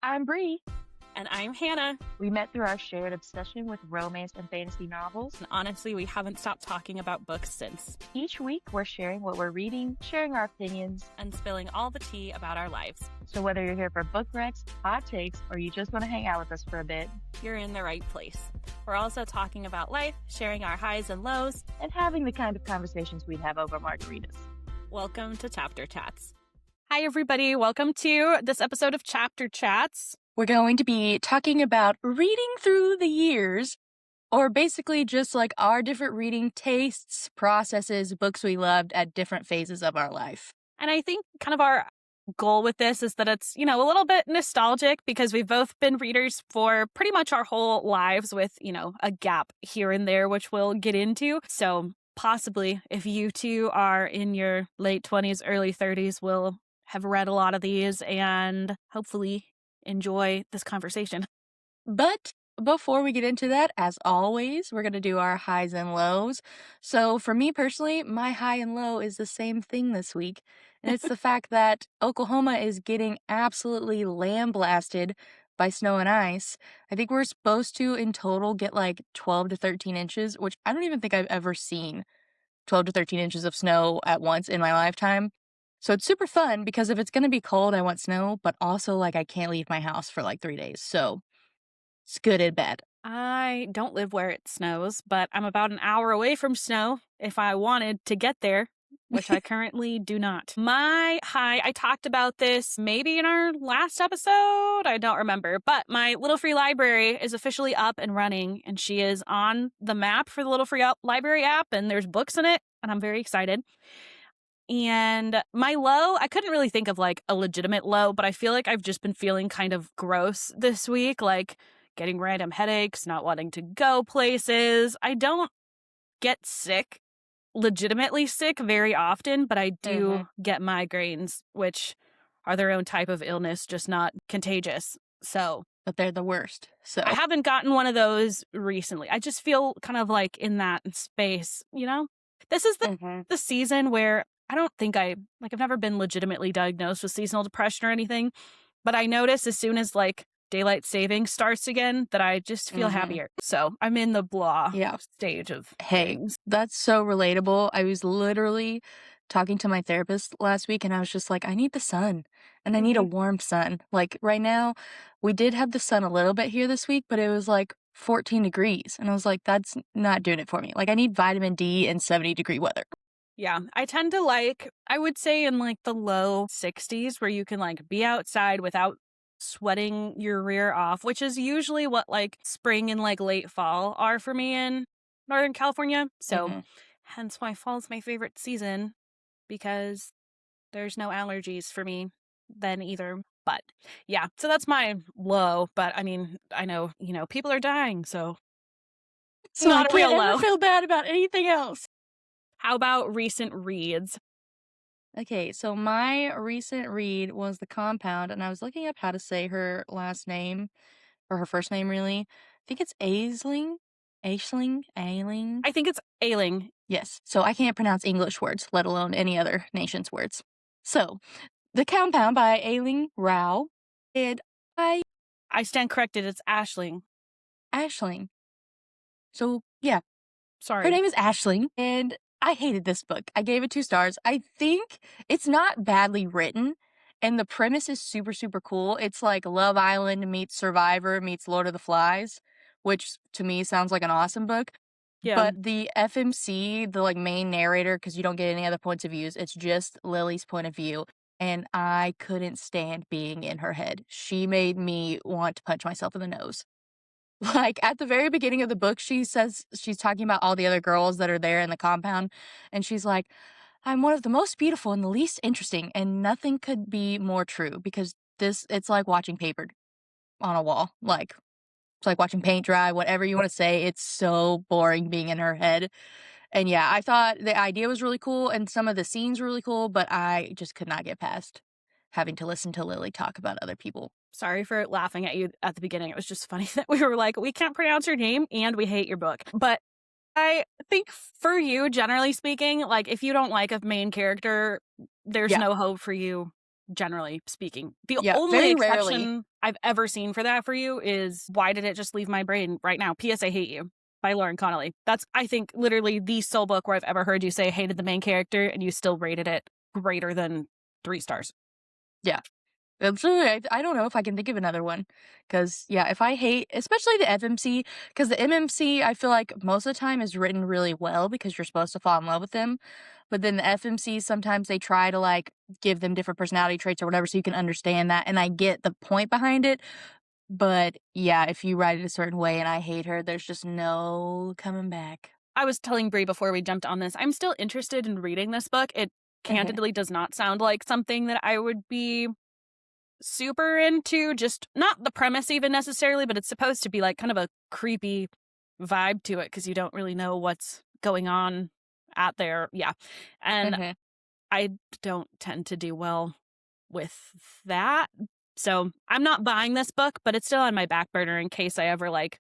I'm Bree. And I'm Hannah. We met through our shared obsession with romance and fantasy novels. And honestly, we haven't stopped talking about books since. Each week, we're sharing what we're reading, sharing our opinions, and spilling all the tea about our lives. So whether you're here for book recs, hot takes, or you just want to hang out with us for a bit, you're in the right place. We're also talking about life, sharing our highs and lows, and having the kind of conversations we'd have over margaritas. Welcome to Chapter Chats. Hi, everybody. Welcome to this episode of Chapter Chats. We're going to be talking about reading through the years, or basically just like our different reading tastes, processes, books we loved at different phases of our life. And I think kind of our goal with this is that it's, a little bit nostalgic because we've both been readers for pretty much our whole lives with, a gap here and there, which we'll get into. So possibly if you two are in your late 20s, early 30s, we'll have read a lot of these and hopefully enjoy this conversation. But before we get into that, as always, we're going to do our highs and lows. So for me personally, my high and low is the same thing this week. And it's the fact that Oklahoma is getting absolutely lambasted by snow and ice. I think we're supposed to, in total, get like 12 to 13 inches, which I don't even think I've ever seen 12 to 13 inches of snow at once in my lifetime. So it's super fun because if it's going to be cold, I want snow, but also like I can't leave my house for like 3 days. So it's good and bad. I don't live where it snows, but I'm about an hour away from snow if I wanted to get there, which I currently do not. My high, I talked about this maybe in our last episode. I don't remember, but my Little Free Library is officially up and running, and she is on the map for the Little Free Library app, and there's books in it, and I'm very excited. And my low, I couldn't really think of like a legitimate low, but I feel like I've just been feeling kind of gross this week, like getting random headaches, not wanting to go places. I don't get sick, legitimately sick very often, but I do get migraines, which are their own type of illness, just not contagious. So, but they're the worst. So I haven't gotten one of those recently. I just feel kind of like in that space, This is the season where I don't think I've never been legitimately diagnosed with seasonal depression or anything, but I notice as soon as like daylight saving starts again that I just feel happier. So I'm in the blah stage of things. That's so relatable. I was literally talking to my therapist last week and I was just like, I need the sun and I need a warm sun. Like right now, we did have the sun a little bit here this week, but it was like 14 degrees. And I was like, that's not doing it for me. Like I need vitamin D and 70-degree weather. Yeah, I tend to I would say in like the low 60s where you can like be outside without sweating your rear off, which is usually what like spring and like late fall are for me in Northern California. So hence why fall's my favorite season, because there's no allergies for me then either. But yeah, so that's my low. But I mean, I know, people are dying, so it's not a real low. I feel bad about anything else. How about recent reads? Okay, so my recent read was The Compound, and I was looking up how to say her last name, or her first name, really. I think it's Aisling. Ailing. I think it's Ailing. Yes, so I can't pronounce English words, let alone any other nation's words. So, The Compound by Layne Rawle, and I stand corrected, it's Aisling. So, yeah. Sorry. Her name is Aisling, and I hated this book. I gave it 2 stars. I think it's not badly written, and the premise is super, super cool. It's like Love Island meets Survivor meets Lord of the Flies, which to me sounds like an awesome book. Yeah. But the FMC, the like main narrator, because you don't get any other points of views, it's just Lily's point of view, and I couldn't stand being in her head. She made me want to punch myself in the nose. Like, at the very beginning of the book, she says she's talking about all the other girls that are there in the compound, and she's like, I'm one of the most beautiful and the least interesting, and nothing could be more true, because it's like watching paper on a wall. Like, it's like watching paint dry, whatever you want to say. It's so boring being in her head. And yeah, I thought the idea was really cool, and some of the scenes were really cool, but I just could not get past having to listen to Lily talk about other people. Sorry for laughing at you at the beginning. It was just funny that we were like, we can't pronounce your name and we hate your book. But I think for you, generally speaking, like if you don't like a main character, there's no hope for you generally speaking. The Yeah, only very exception rarely. I've ever seen for that for you is Why Did It Just Leave My Brain Right Now? P.S. I Hate You by Lauren Connolly. That's, I think, literally the sole book where I've ever heard you say hated the main character and you still rated it greater than 3 stars. Yeah. Absolutely. I don't know if I can think of another one. Because, yeah, if I hate, especially the FMC, because the MMC, I feel like most of the time is written really well because you're supposed to fall in love with them. But then the FMC, sometimes they try to like give them different personality traits or whatever so you can understand that. And I get the point behind it. But yeah, if you write it a certain way and I hate her, there's just no coming back. I was telling Brie before we jumped on this, I'm still interested in reading this book. It candidly does not sound like something that I would be super into, just not the premise even necessarily, but it's supposed to be like kind of a creepy vibe to it because you don't really know what's going on out there. Yeah. And I don't tend to do well with that. So I'm not buying this book, but it's still on my back burner in case I ever like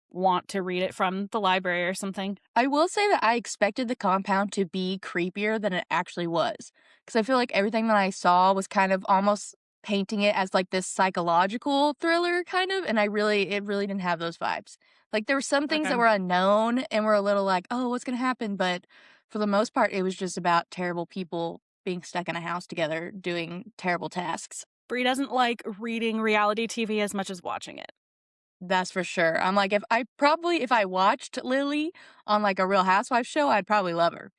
want to read it from the library or something. I will say that I expected the compound to be creepier than it actually was. Because I feel like everything that I saw was kind of almost painting it as like this psychological thriller kind of, and it really didn't have those vibes. Like there were some things that Okay. were unknown and were a little like, oh, what's gonna happen? But for the most part, it was just about terrible people being stuck in a house together doing terrible tasks. Brie doesn't like reading reality TV as much as watching it. That's for sure. I'm like, if I watched Lily on like a Real Housewives show, I'd probably love her.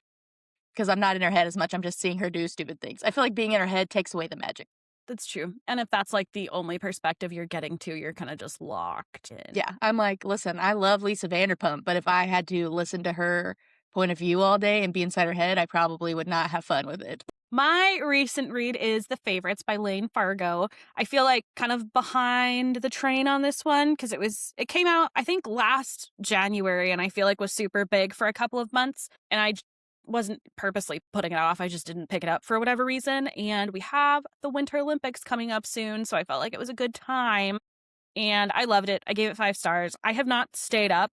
Because I'm not in her head as much. I'm just seeing her do stupid things. I feel like being in her head takes away the magic. That's true. And if that's like the only perspective you're getting to, you're kind of just locked in. Yeah. I'm like, listen, I love Lisa Vanderpump, but if I had to listen to her point of view all day and be inside her head, I probably would not have fun with it. My recent read is The Favorites by Layne Fargo. I feel like kind of behind the train on this one because it came out, I think, last January, and I feel like was super big for a couple of months. And I wasn't purposely putting it off. I just didn't pick it up for whatever reason. And we have the Winter Olympics coming up soon, so I felt like it was a good time. And I loved it. I gave it 5 stars. I have not stayed up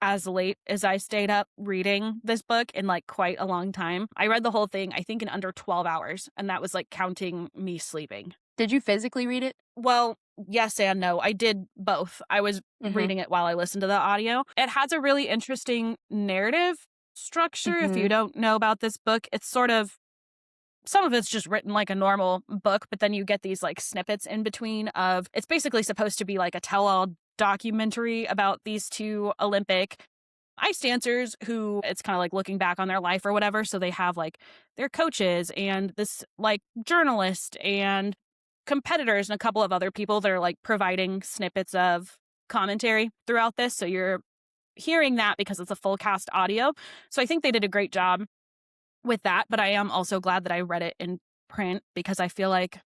as late as I stayed up reading this book in like quite a long time. I read the whole thing, I think, in under 12 hours, and that was like counting me sleeping. Did you physically read it? Well, yes and no. I did both. I was reading it while I listened to the audio. It has a really interesting narrative structure. If you don't know about this book, it's sort of, some of it's just written like a normal book, but then you get these like snippets in between of, it's basically supposed to be like a tell-all documentary about these 2 Olympic ice dancers who it's kind of like looking back on their life or whatever. So they have like their coaches and this like journalist and competitors and a couple of other people that are like providing snippets of commentary throughout this. So you're hearing that because it's a full cast audio. So I think they did a great job with that. But I am also glad that I read it in print because I feel like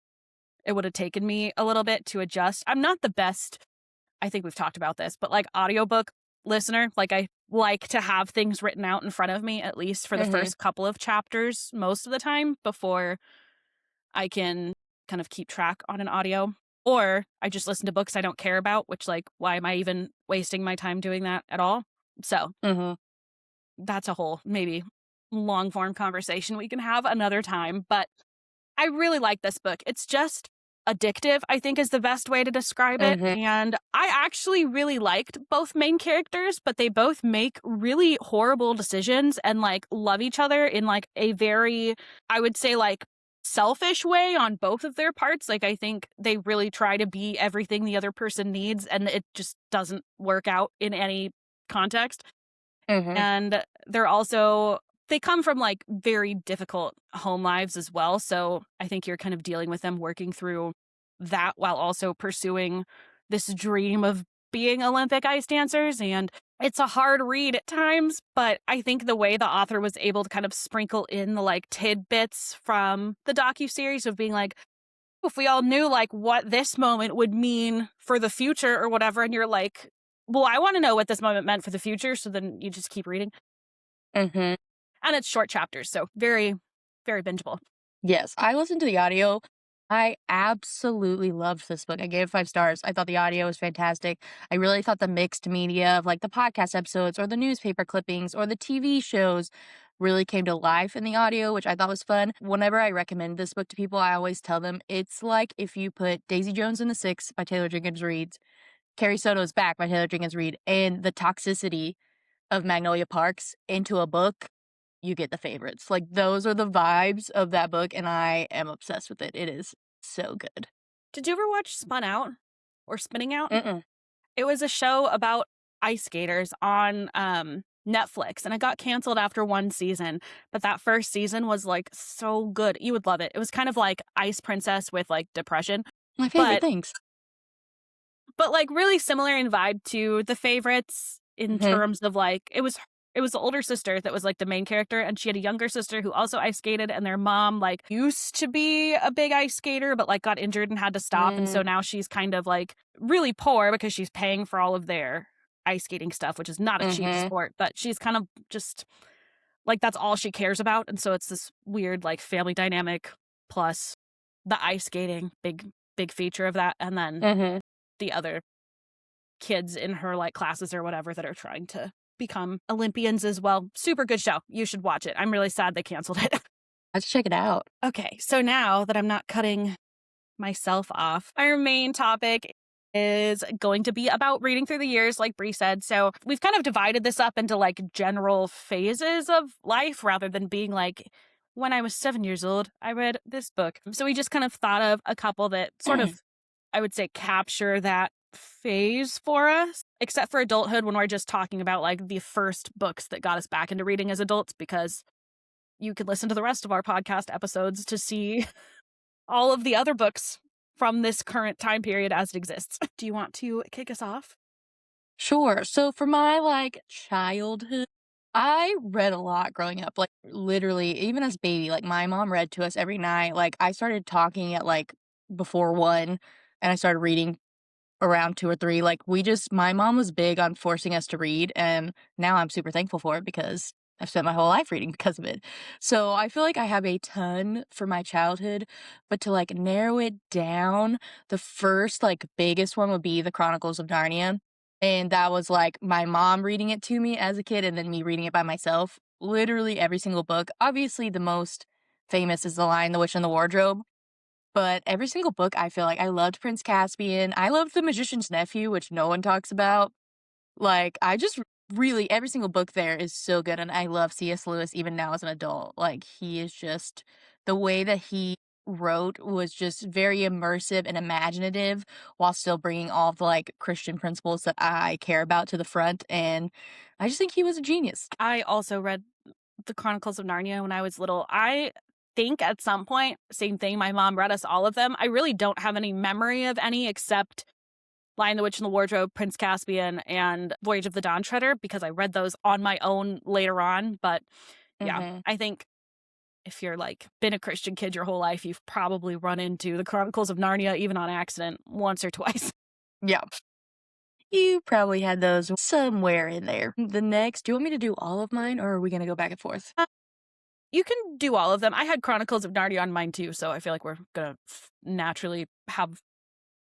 it would have taken me a little bit to adjust. I'm not the best, I think we've talked about this, but like audiobook listener, like I like to have things written out in front of me, at least for the first couple of chapters most of the time before I can kind of keep track on an audio. Or I just listen to books I don't care about, which like, why am I even wasting my time doing that at all? So that's a whole maybe long form conversation we can have another time. But I really like this book. It's just addictive, I think is the best way to describe it. And I actually really liked both main characters, but they both make really horrible decisions and like love each other in like a very, I would say, like selfish way on both of their parts. Like I think they really try to be everything the other person needs, and it just doesn't work out in any context. And they're also, they come from like very difficult home lives as well. So I think you're kind of dealing with them working through that while also pursuing this dream of being Olympic ice dancers. And it's a hard read at times, but I think the way the author was able to kind of sprinkle in the like tidbits from the docuseries of being like, if we all knew like what this moment would mean for the future or whatever, and you're like, well, I want to know what this moment meant for the future. So then you just keep reading. And it's short chapters, so very, very bingeable. Yes, I listened to the audio. I absolutely loved this book. I gave it 5 stars. I thought the audio was fantastic. I really thought the mixed media of like the podcast episodes or the newspaper clippings or the TV shows really came to life in the audio, which I thought was fun. Whenever I recommend this book to people, I always tell them it's like if you put Daisy Jones and the Six by Taylor Jenkins Reid, Carrie Soto's Back by Taylor Jenkins Reid, and The Toxicity of Magnolia Parks into a book, you get the favorites. Like, those are the vibes of that book, and I am obsessed with it. It is so good. Did you ever watch Spun Out or Spinning Out? Mm-mm. It was a show about ice skaters on Netflix, and it got canceled after one season. But that first season was like so good. You would love it. It was kind of like Ice Princess with like depression, My favorite but things. like really similar in vibe to The Favorites in terms of like it was the older sister that was like the main character, and she had a younger sister who also ice skated, and their mom like used to be a big ice skater but like got injured and had to stop, and so now she's kind of like really poor because she's paying for all of their ice skating stuff, which is not a cheap sport, but she's kind of just like that's all she cares about, and so it's this weird like family dynamic plus the ice skating big feature of that, and then the other kids in her like classes or whatever that are trying to become Olympians as well. Super good show. You should watch it. I'm really sad they canceled it. Let's check it out. Okay, so now that I'm not cutting myself off, our main topic is going to be about reading through the years, like Bree said. So we've kind of divided this up into like general phases of life rather than being like, when I was 7 years old, I read this book. So we just kind of thought of a couple that sort of, I would say, capture that phase for us, except for adulthood when we're just talking about like the first books that got us back into reading as adults, because you can listen to the rest of our podcast episodes to see all of the other books from this current time period as it exists. Do you want to kick us off? Sure. So for my like childhood, I read a lot growing up. Like literally, even as a baby, like my mom read to us every night. Like I started talking at like before 1, and I started reading around 2 or 3. Like my mom was big on forcing us to read, and now I'm super thankful for it because I've spent my whole life reading because of it. So I feel like I have a ton for my childhood, but to like narrow it down, the first like biggest one would be The Chronicles of Narnia. And that was like my mom reading it to me as a kid and then me reading it by myself. Literally every single book. Obviously the most famous is The Lion, the Witch, and the Wardrobe. But every single book, I feel like I loved Prince Caspian. I loved The Magician's Nephew, which no one talks about. Like, I just really, every single book there is so good. And I love C.S. Lewis even now as an adult. Like, he is just, the way that he wrote was just very immersive and imaginative while still bringing all of the like Christian principles that I care about to the front. And I just think he was a genius. I also read The Chronicles of Narnia when I was little. I think at some point, same thing, my mom read us all of them. I really don't have any memory of any except Lion, the Witch, and the Wardrobe, Prince Caspian, and Voyage of the Dawn Treader, because I read those on my own later on. But yeah, I think if you're like been a Christian kid your whole life, you've probably run into The Chronicles of Narnia, even on accident, once or twice. Yeah. You probably had those somewhere in there. The next, do you want me to do all of mine, or are we going to go back and forth? You can do all of them. I had Chronicles of Narnia on mine too, so I feel like we're going to naturally have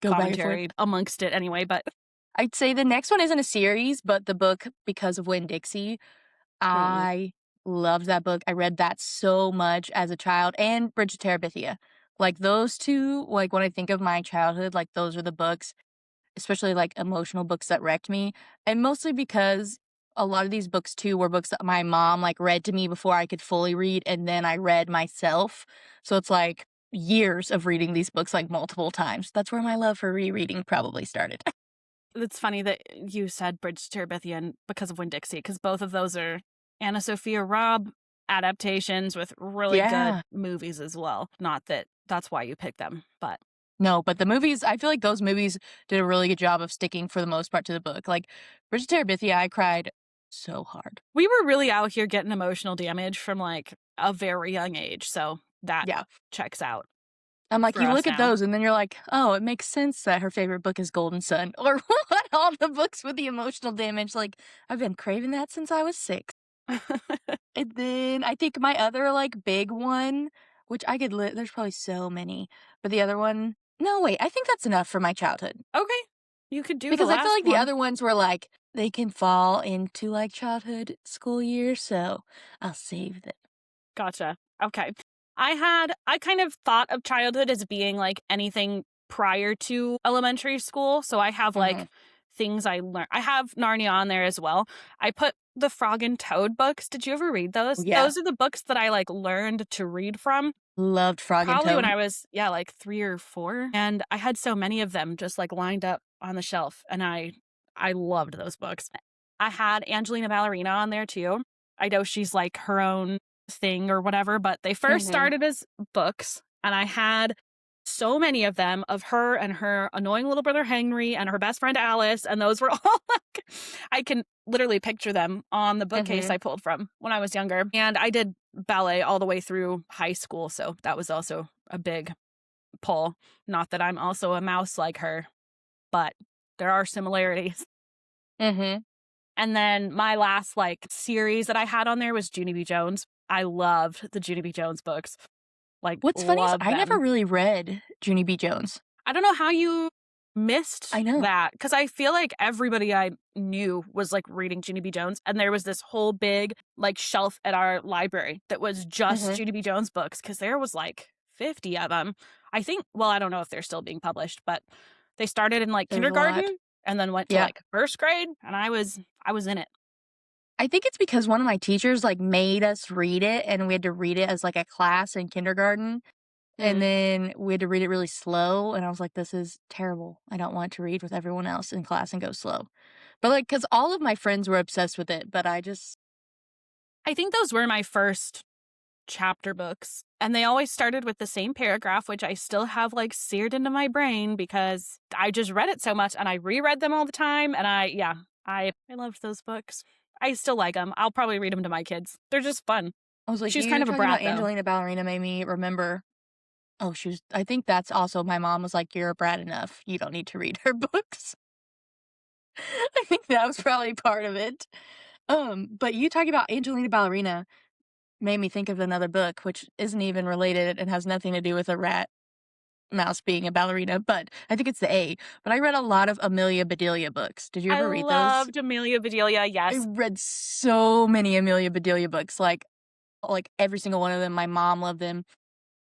commentary amongst it anyway. But I'd say the next one isn't a series, but the book Because of Winn-Dixie. I loved that book. I read that so much as a child, and Bridge of Terabithia. Like those two, like when I think of my childhood, like those are the books, especially like emotional books that wrecked me. And mostly because a lot of these books too were books that my mom like read to me before I could fully read, and then I read myself. So it's like years of reading these books like multiple times. That's where my love for rereading probably started. It's funny that you said Bridge to Terabithia and Because of Winn-Dixie, because both of those are Anna Sophia Robb adaptations with really good movies as well. Not that that's why you picked them, but no, but the movies, I feel like those movies did a really good job of sticking for the most part to the book. Like Bridge of Terabithia, I cried so hard. We were really out here getting emotional damage from like a very young age, so that checks out. I'm like, you look at those and then you're like, oh, it makes sense that her favorite book is Golden Sun. Or what? All the books with the emotional damage. Like, I've been craving that since I was 6. And then I think my other, like, big one, which I could, there's probably so many. But the other one, no, wait, I think that's enough for my childhood. Okay. You could do because I feel like the other ones were, like, they can fall into like childhood school years, so I'll save them. Gotcha. Okay. I kind of thought of childhood as being like anything prior to elementary school. So I have like things I learned. I have Narnia on there as well. I put the Frog and Toad books. Did you ever read those? Yeah. Those are the books that I like learned to read from. Loved Frog and Probably when Toad. I was, like 3 or 4. And I had so many of them just like lined up on the shelf. And I loved those books. I had Angelina Ballerina on there too. I know she's like her own thing or whatever, but they first started as books. And I had so many of them of her and her annoying little brother Henry and her best friend Alice. And those were all like, I can literally picture them on the bookcase I pulled from when I was younger. And I did ballet all the way through high school. So that was also a big pull. Not that I'm also a mouse like her, but there are similarities. And then my last like series that I had on there was Junie B. Jones. I loved the Junie B. Jones books. Like, What's funny is loved I never them. really read Junie B. Jones. I don't know how you missed I know. that, because I feel like everybody I knew was like reading Junie B. Jones, and there was this whole big like shelf at our library that was just Junie B. Jones books, because there was like 50 of them. I think, well, I don't know if they're still being published, but they started in like There's a lot. kindergarten and then went to like first grade, and I was in it. I think it's because one of my teachers like made us read it, and we had to read it as like a class in kindergarten. And then we had to read it really slow, and I was like, this is terrible. I don't want to read with everyone else in class and go slow. But like, because all of my friends were obsessed with it, but I think those were my first chapter books, and they always started with the same paragraph, which I still have like seared into my brain because I just read it so much, and I reread them all the time, and I loved those books. I still like them. I'll probably read them to my kids. They're just fun. I was like, She was you kind of a talking brat, about though. Angelina Ballerina made me remember. Oh, I think that's also my mom was like, you're a brat enough. You don't need to read her books. I think that was probably part of it. But you talking about Angelina Ballerina made me think of another book, which isn't even related and has nothing to do with a rat mouse being a ballerina, but I think it's the A. But I read a lot of Amelia Bedelia books. Did you ever read those? I loved Amelia Bedelia, yes. I read so many Amelia Bedelia books, like every single one of them. My mom loved them.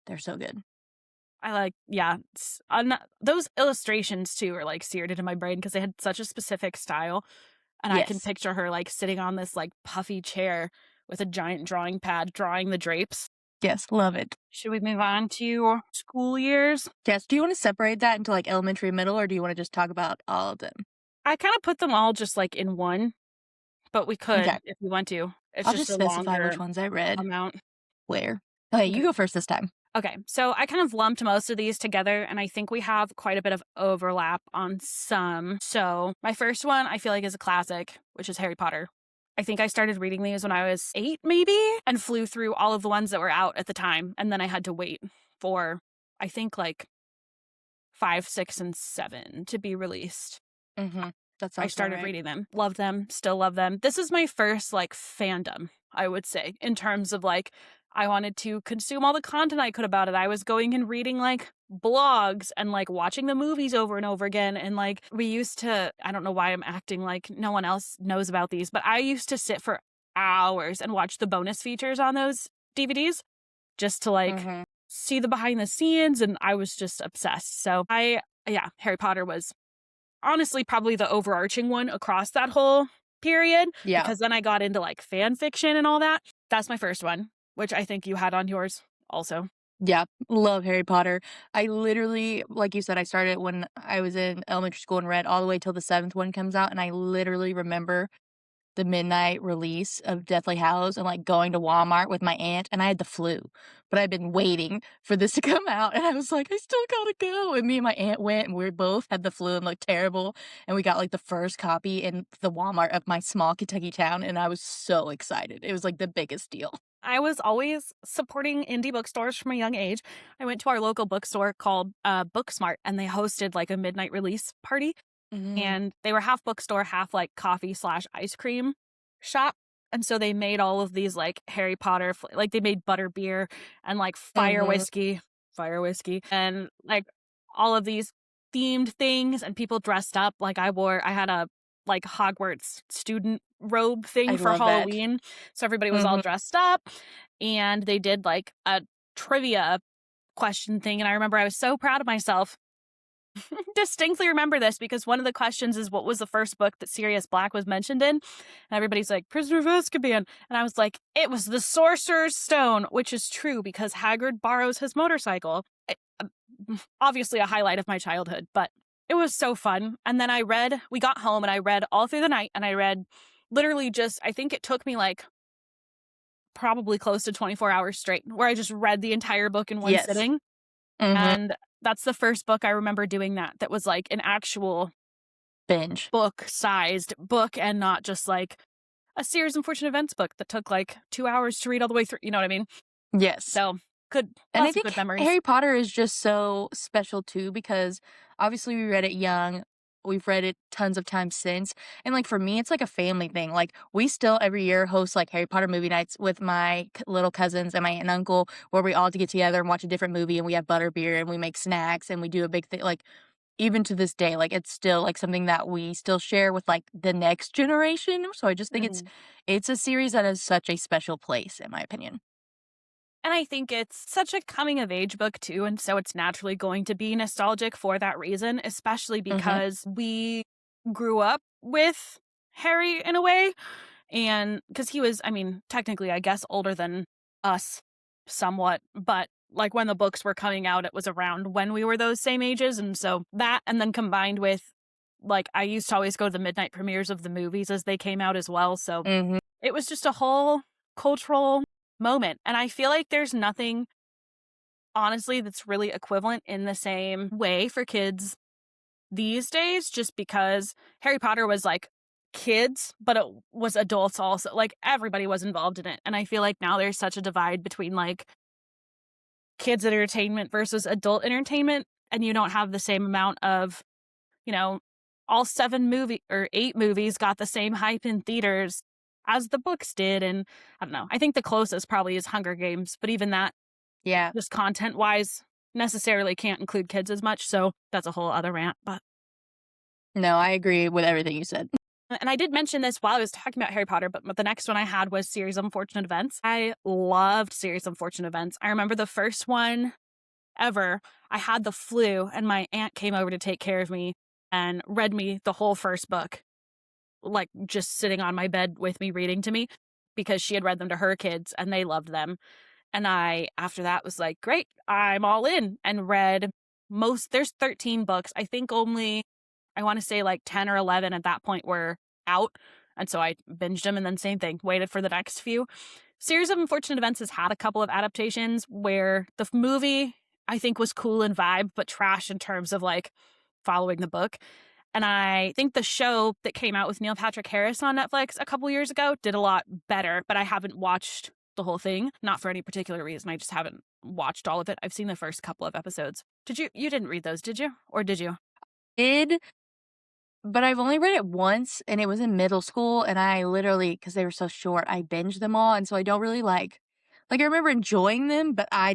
They're so good. I like, those illustrations too are like seared into my brain because they had such a specific style. And I can picture her like sitting on this like puffy chair with a giant drawing pad drawing the drapes. Yes, love it. Should we move on to school years? Yes. Do you want to separate that into like elementary, middle, or do you want to just talk about all of them? I kind of put them all just like in one, but we could if we want to. It's I'll just just a specify longer which ones I read. amount. Where? Okay, you go first this time. Okay, so I kind of lumped most of these together, and I think we have quite a bit of overlap on some. So my first one I feel like is a classic, which is Harry Potter. I think I started reading these when I was 8, maybe, and flew through all of the ones that were out at the time. And then I had to wait for, I think, like 5, 6, and 7 to be released. I started reading them. Loved them. Still love them. This is my first, like, fandom, I would say, in terms of, like, I wanted to consume all the content I could about it. I was going and reading, like, blogs and, like, watching the movies over and over again. And, like, we used to, I don't know why I'm acting like no one else knows about these, but I used to sit for hours and watch the bonus features on those DVDs just to, like, see the behind the scenes. And I was just obsessed. So Harry Potter was honestly probably the overarching one across that whole period. Yeah. Because then I got into, like, fan fiction and all that. That's my first one, which I think you had on yours also. Yeah, love Harry Potter. I literally, like you said, I started when I was in elementary school and read all the way till the 7th one comes out, and I literally remember the midnight release of Deathly Hallows and like going to Walmart with my aunt, and I had the flu, but I'd been waiting for this to come out, and I was like, I still gotta go. And me and my aunt went, and we both had the flu and looked terrible, and we got like the first copy in the Walmart of my small Kentucky town, and I was so excited. It was like the biggest deal. I was always supporting indie bookstores from a young age. I went to our local bookstore called Booksmart, and they hosted like a midnight release party. And they were half bookstore, half like coffee / ice cream shop. And so they made all of these like Harry Potter, like they made butter beer and like fire whiskey, and like all of these themed things, and people dressed up. Like I had a like Hogwarts student robe thing I for love that. Halloween. So everybody was all dressed up, and they did like a trivia question thing. And I remember I was so proud of myself. Distinctly remember this because one of the questions is, what was the first book that Sirius Black was mentioned in? And everybody's like, Prisoner of Azkaban. And I was like, it was the Sorcerer's Stone, which is true because Hagrid borrows his motorcycle. Obviously a highlight of my childhood, but it was so fun. And then we got home and I read all through the night, and I read literally just, I think it took me like probably close to 24 hours straight, where I just read the entire book in one sitting. And that's the first book I remember doing that was like an actual binge book-sized book, and not just like a series of unfortunate events book that took like 2 hours to read all the way through. You know what I mean? Yes. So good. And I Lots of think good memories. Harry Potter is just so special too, because obviously we read it young. We've read it tons of times since. And like for me, it's like a family thing. Like we still every year host like Harry Potter movie nights with my little cousins and my aunt and uncle, where we all get together and watch a different movie, and we have butterbeer and we make snacks and we do a big thing. Like even to this day, like it's still like something that we still share with like the next generation. So I just think it's a series that has such a special place, in my opinion. And I think it's such a coming of age book too, and so it's naturally going to be nostalgic for that reason, especially because we grew up with Harry in a way, and because he was, I mean, technically, I guess, older than us somewhat, but like when the books were coming out, it was around when we were those same ages, and so that, and then combined with, like, I used to always go to the midnight premieres of the movies as they came out as well, so it was just a whole cultural moment. And I feel like there's nothing, honestly, that's really equivalent in the same way for kids these days, just because Harry Potter was like kids, but it was adults also. Like everybody was involved in it. And I feel like now there's such a divide between like kids entertainment versus adult entertainment, and you don't have the same amount of, you know, all 8 movies got the same hype in theaters as the books did. And I don't know, I think the closest probably is Hunger Games, but even that, just content wise, necessarily can't include kids as much. So that's a whole other rant. But no, I agree with everything you said. And I did mention this while I was talking about Harry Potter, but the next one I had was Series of Unfortunate Events. I loved Series of Unfortunate Events. I remember the first one ever, I had the flu and my aunt came over to take care of me and read me the whole first book, like just sitting on my bed with me reading to me, because she had read them to her kids and they loved them. And I, after that, was like, great, I'm all in, and read there's 13 books. I think only, I want to say like 10 or 11 at that point were out. And so I binged them, and then same thing, waited for the next few. Series of Unfortunate Events has had a couple of adaptations where the movie I think was cool in vibe, but trash in terms of like following the book. And I think the show that came out with Neil Patrick Harris on Netflix a couple years ago did a lot better, but I haven't watched the whole thing. Not for any particular reason. I just haven't watched all of it. I've seen the first couple of episodes. You didn't read those, did you? Or did you? Did, but I've only read it once, and it was in middle school, and I literally, because they were so short, I binged them all, and so I don't really like I remember enjoying them, but it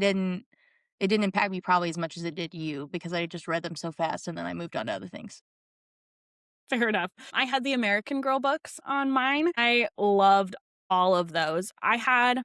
didn't impact me probably as much as it did you, because I just read them so fast, and then I moved on to other things. Fair enough. I had the American Girl books on mine. I loved all of those. I had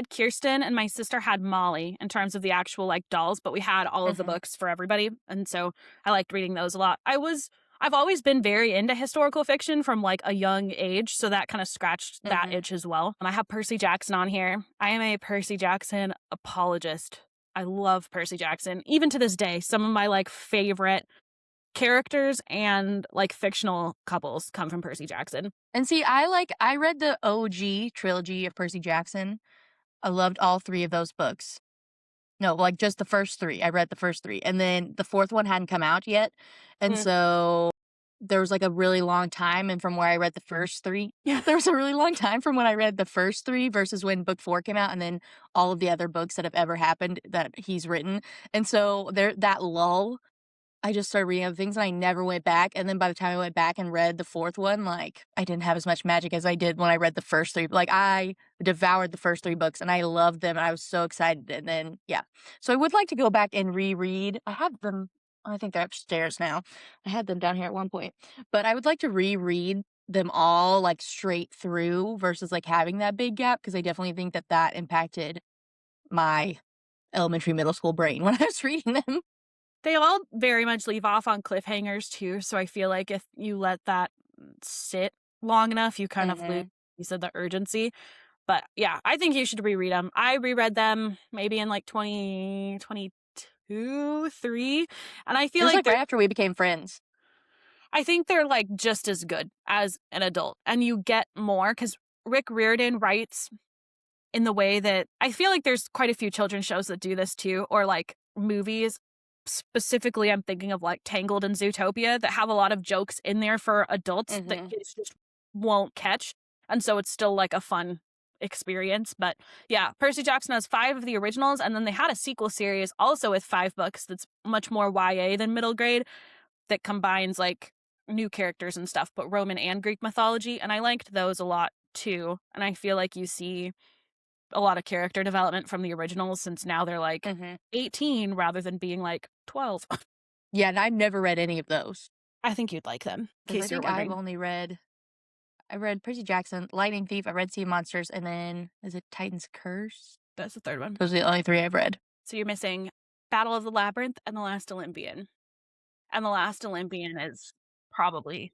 Kirsten, and my sister had Molly in terms of the actual like dolls, but we had all of the books for everybody. And so I liked reading those a lot. I've always been very into historical fiction from like a young age, so that kind of scratched that itch as well. And I have Percy Jackson on here. I am a Percy Jackson apologist. I love Percy Jackson. Even to this day, some of my like favorite characters and like fictional couples come from Percy Jackson. And see, I read the OG trilogy of Percy Jackson. I loved all 3 of those books. No, like just the first 3. I read the first 3. And then the 4th one hadn't come out yet. And so there was like a really long time. And from where I read the first 3, there was a really long time from when I read the first 3 versus when book 4 came out. And then all of the other books that have ever happened that he's written. And so that lull, I just started reading other things, and I never went back. And then by the time I went back and read the 4th one, like I didn't have as much magic as I did when I read the first 3. Like I devoured the first 3 books, and I loved them, and I was so excited. And then so I would like to go back and reread. I have them I think they're upstairs now. I had them down here at one point. But I would like to reread them all, like, straight through versus, like, having that big gap, because I definitely think that that impacted my elementary, middle school brain when I was reading them. They all very much leave off on cliffhangers too, so I feel like if you let that sit long enough, you kind of lose, Mhm. you said, the urgency. But yeah, I think you should reread them. I reread them maybe in like 2022, 3, and I It feel was, like like, right after we became friends. I think they're like just as good as an adult, and you get more because Rick Riordan writes in the way that I feel like there's quite a few children's shows that do this too, or like movies. Specifically, I'm thinking of like Tangled and Zootopia that have a lot of jokes in there for adults that Mhm. kids just won't catch. And so it's still like a fun experience. But yeah, Percy Jackson has 5 of the originals, and then they had a sequel series also with 5 books that's much more YA than middle grade that combines like new characters and stuff, but Roman and Greek mythology. And I liked those a lot too. And I feel like you see a lot of character development from the originals since now they're like Mhm. 18 rather than being like 12. Yeah, and I've never read any of those. I think you'd like them, in 'Cause I case you're think I've wondering. only read I read Percy Jackson, Lightning Thief, I read Sea Monsters, and then is it Titan's Curse? That's the third one. Those are the only 3 I've read. So you're missing Battle of the Labyrinth and The Last Olympian. And The Last Olympian is probably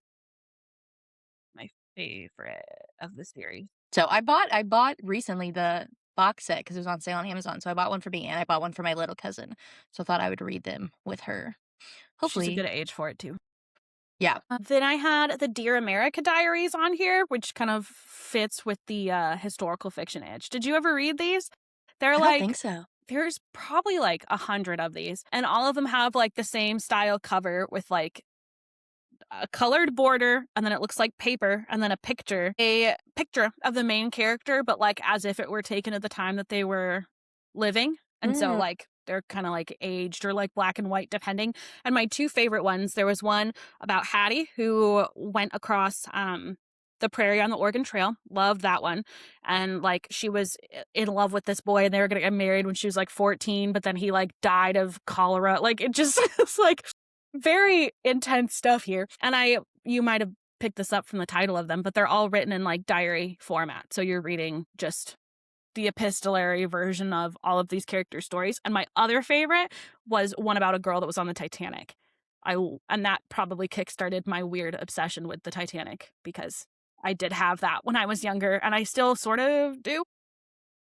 my favorite of the series. So I bought recently the box set because it was on sale on Amazon. So I bought one for me and I bought one for my little cousin. So I thought I would read them with her. She's a Hopefully. good age for it too. Yeah. Then I had the Dear America Diaries on here, which kind of fits with the historical fiction edge. Did you ever read these? They're I don't think like, so. there's probably like 100 of these, and all of them have like the same style cover with like a colored border, and then it looks like paper, and then a picture of the main character, but like as if it were taken at the time that they were living. And so Mm. like they're kind of like aged or like black and white depending. And my 2 favorite ones, there was one about Hattie who went across the prairie on the Oregon Trail. Loved that one. And like she was in love with this boy and they were going to get married when she was like 14, but then he like died of cholera. Like it just it's like very intense stuff here. And you might have picked this up from the title of them, but they're all written in like diary format. So you're reading just the epistolary version of all of these character stories. And my other favorite was one about a girl that was on the Titanic. And that probably kickstarted my weird obsession with the Titanic because I did have that when I was younger and I still sort of do.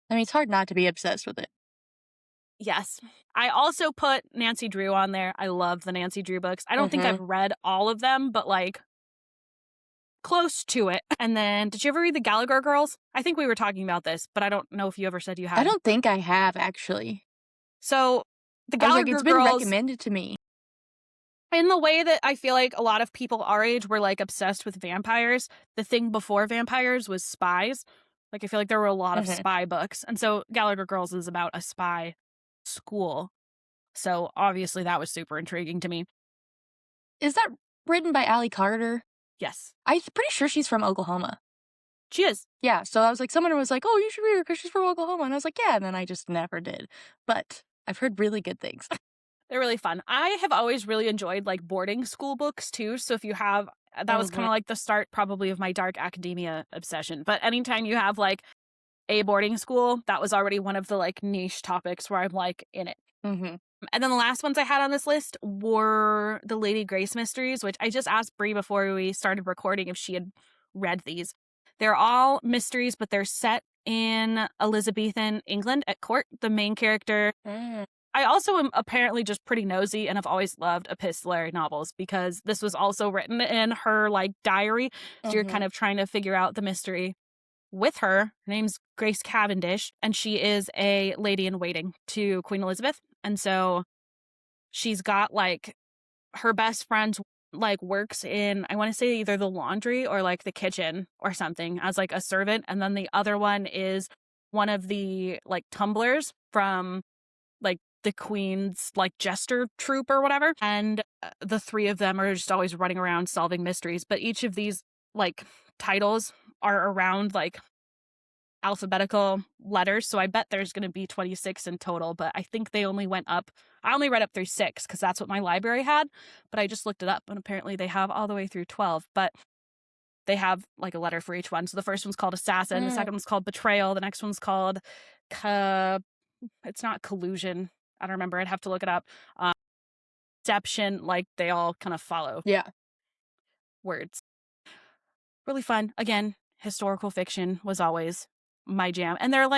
I mean, it's hard not to be obsessed with it. Yes. I also put Nancy Drew on there. I love the Nancy Drew books. I don't think I've read all of them, but like close to it. And then did you ever read the Gallagher Girls? I think we were talking about this, but I don't know if you ever said you had. I don't think I have, actually. So the I was like, Gallagher it's been Girls, recommended to me. in the way that I feel like a lot of people our age were like obsessed with vampires, the thing before vampires was spies. Like I feel like there were a lot of spy books. And so Gallagher Girls is about a spy school. So obviously that was super intriguing to me. Is that written by Allie Carter? Yes, I'm pretty sure she's from Oklahoma. she is. Yeah, so I was like, someone was like, oh, you should read her because she's from Oklahoma. And I was like, yeah, and then I just never did. But I've heard really good things. They're really fun. I have always really enjoyed like boarding school books too. So if you have, that was kind of like the start probably of my dark academia obsession. But anytime you have like a boarding school, that was already one of the like niche topics where I'm like in it. Mm-hmm. And then the last ones I had on this list were the Lady Grace mysteries, which I just asked Brie before we started recording if she had read these. They're all mysteries, but they're set in Elizabethan England at court. The main character. I also am apparently just pretty nosy and have always loved epistolary novels because this was also written in her like diary. So you're kind of trying to figure out the mystery with her. Her name's Grace Cavendish, and she is a lady in waiting to Queen Elizabeth. And so she's got like her best friend like works in, I want to say either the laundry or like the kitchen or something as like a servant. And then the other one is one of the like tumblers from like the Queen's like jester troupe or whatever. And the 3 of them are just always running around solving mysteries. But each of these like titles are around like alphabetical letters, so I bet there's going to be 26 in total, but I think they only went up. I only read up through 6 because that's what my library had, but I just looked it up, and apparently they have all the way through 12, but they have like a letter for each one. So the first one's called Assassin, the second one's called Betrayal, the next one's called it's not Collusion. I don't remember. I'd have to look it up. Deception, like they all kind of follow words. Really fun. Again, historical fiction was always my jam. And they're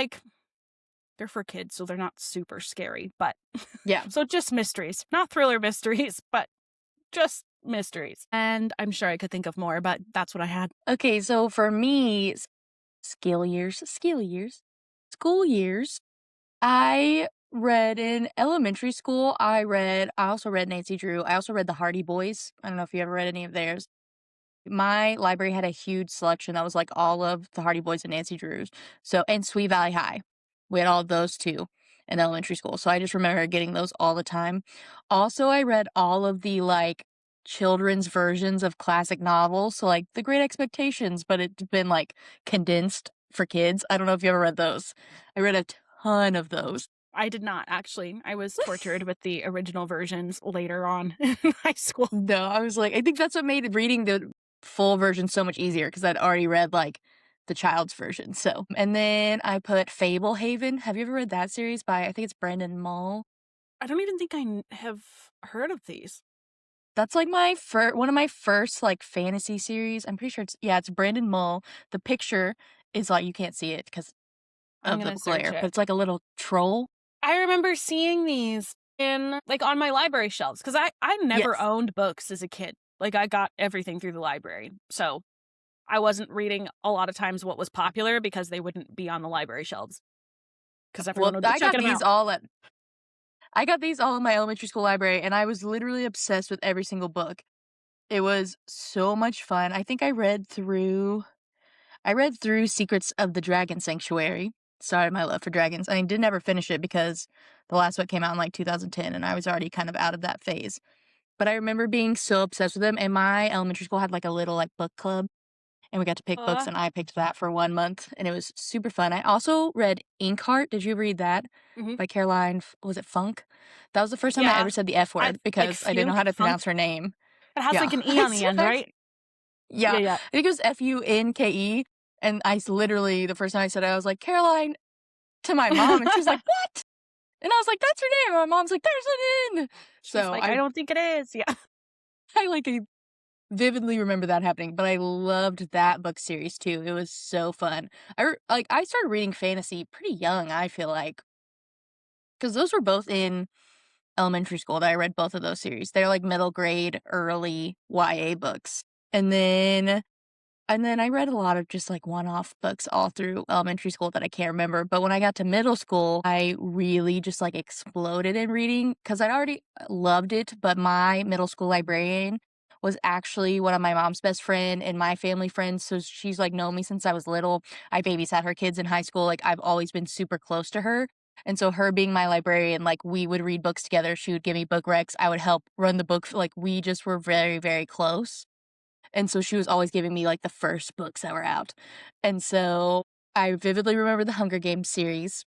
for kids, so they're not super scary, but Yeah. So just mysteries, not thriller mysteries, but just mysteries. And I'm sure I could think of more, but that's what I had. Okay, so for me, school years. I read in elementary school. I also read Nancy Drew. I also read the Hardy Boys. I don't know if you ever read any of theirs. My library had a huge selection that was like all of the Hardy Boys and Nancy Drews. So, and Sweet Valley High. We had all of those too in elementary school. So I just remember getting those all the time. Also, I read all of the like children's versions of classic novels. So like The Great Expectations, but it's been like condensed for kids. I don't know if you ever read those. I read a ton of those. I did not, actually. I was tortured with the original versions later on in high school. No, I was like, I think that's what made reading the full version so much easier because I'd already read like the child's version. So, and then I put Fable Haven. Have you ever read that series by, I think it's Brendan Mull? I don't even think I have heard of these. That's like one of my first like fantasy series. I'm pretty sure it's Brandon Mull. The picture is like, you can't see it because of the glare, but it's like a little troll. I remember seeing these in like on my library shelves because I never owned books as a kid. Like I got everything through the library. So I wasn't reading a lot of times what was popular because they wouldn't be on the library shelves. Because everyone would be checking them out. I got these all in my elementary school library, and I was literally obsessed with every single book. It was so much fun. I think I read through Secrets of the Dragon Sanctuary. Started my love for dragons. I didn't ever finish it because the last book came out in like 2010, and I was already kind of out of that phase. But I remember being so obsessed with them, and my elementary school had like a little like book club, and we got to pick books, and I picked that for 1 month, and it was super fun. I also read Inkheart. Did you read that? By Caroline, was it Funk? That was the first time I ever said the F word because I didn't know how to pronounce her name. It has like an E on the end, right? Yeah. I think it was Funke. And literally, the first time I said it, I was like, Caroline, to my mom. And she was like, what? And I was like, that's her name. And my mom's like, there's an N. So like, I don't think it is. Yeah. I vividly remember that happening, but I loved that book series too. It was so fun. I started reading fantasy pretty young, I feel like. Because those were both in elementary school that I read both of those series. They're like middle grade, early YA books. And then I read a lot of just like one-off books all through elementary school that I can't remember. But when I got to middle school, I really just like exploded in reading because I'd already loved it. But my middle school librarian was actually one of my mom's best friend and my family friends. So she's like known me since I was little. I babysat her kids in high school. Like I've always been super close to her. And so her being my librarian, like we would read books together. She would give me book recs. I would help run the book. Like we just were very, very close. And so she was always giving me like the first books that were out. And so I vividly remember the Hunger Games series,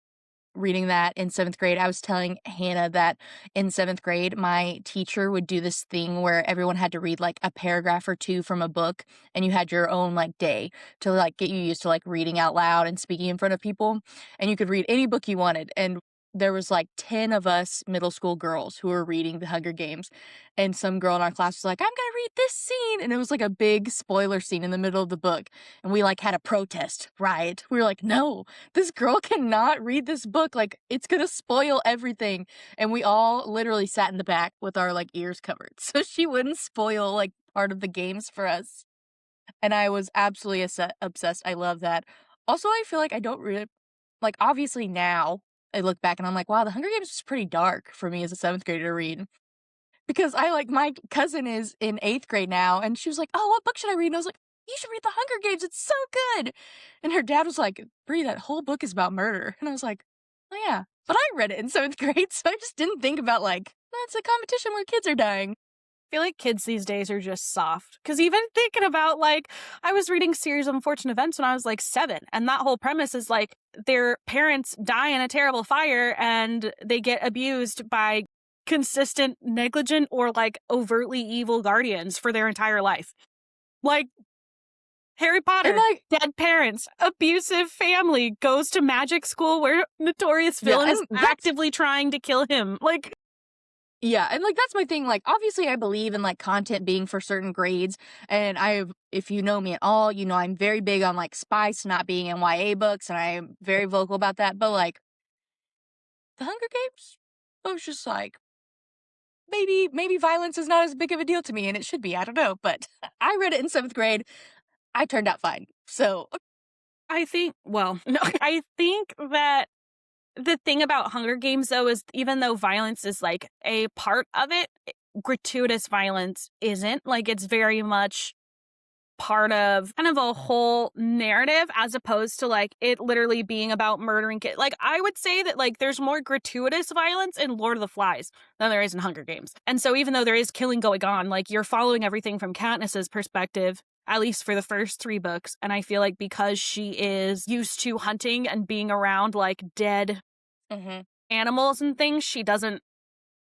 reading that in 7th grade. I was telling Hannah that in 7th grade, my teacher would do this thing where everyone had to read like a paragraph or two from a book, and you had your own like day to like get you used to like reading out loud and speaking in front of people. And you could read any book you wanted. And there was like 10 of us middle school girls who were reading the Hunger Games. And some girl in our class was like, I'm going to read this scene. And it was like a big spoiler scene in the middle of the book. And we like had a protest riot. We were like, no, this girl cannot read this book. Like it's going to spoil everything. And we all literally sat in the back with our like ears covered. So she wouldn't spoil like part of the games for us. And I was absolutely obsessed. I love that. Also, I feel like I don't really, like obviously now, I look back and I'm like, wow, the Hunger Games was pretty dark for me as a 7th grader to read. Because my cousin is in 8th grade now, and she was like, oh, what book should I read? And I was like, you should read the Hunger Games. It's so good. And her dad was like, Brie, that whole book is about murder. And I was like, oh yeah. But I read it in 7th grade, so I just didn't think about like, that's a competition where kids are dying. feel like kids these days are just soft. Because even thinking about, like, I was reading Series of Unfortunate Events when I was like 7, and that whole premise is like their parents die in a terrible fire and they get abused by consistent, negligent, or like overtly evil guardians for their entire life. Like, Harry Potter, And like, dead parents, abusive family, goes to magic school where notorious yeah, villain is and that's actively trying to kill him. Like, yeah, and like that's my thing. Like, obviously, I believe in like content being for certain grades, and if you know me at all, you know I'm very big on like spice not being in YA books, and I'm very vocal about that. But like, The Hunger Games, I was just like, maybe violence is not as big of a deal to me, and it should be. I don't know, but I read it in 7th grade. I turned out fine. So I think, well, no, I think that the thing about Hunger Games, though, is even though violence is like a part of it, gratuitous violence isn't. Like, it's very much part of kind of a whole narrative as opposed to like it literally being about murdering kids. Like, I would say that like there's more gratuitous violence in Lord of the Flies than there is in Hunger Games. And so even though there is killing going on, like you're following everything from Katniss's perspective, at least for the first 3 books. And I feel like because she is used to hunting and being around like dead Mhm. animals and things, she doesn't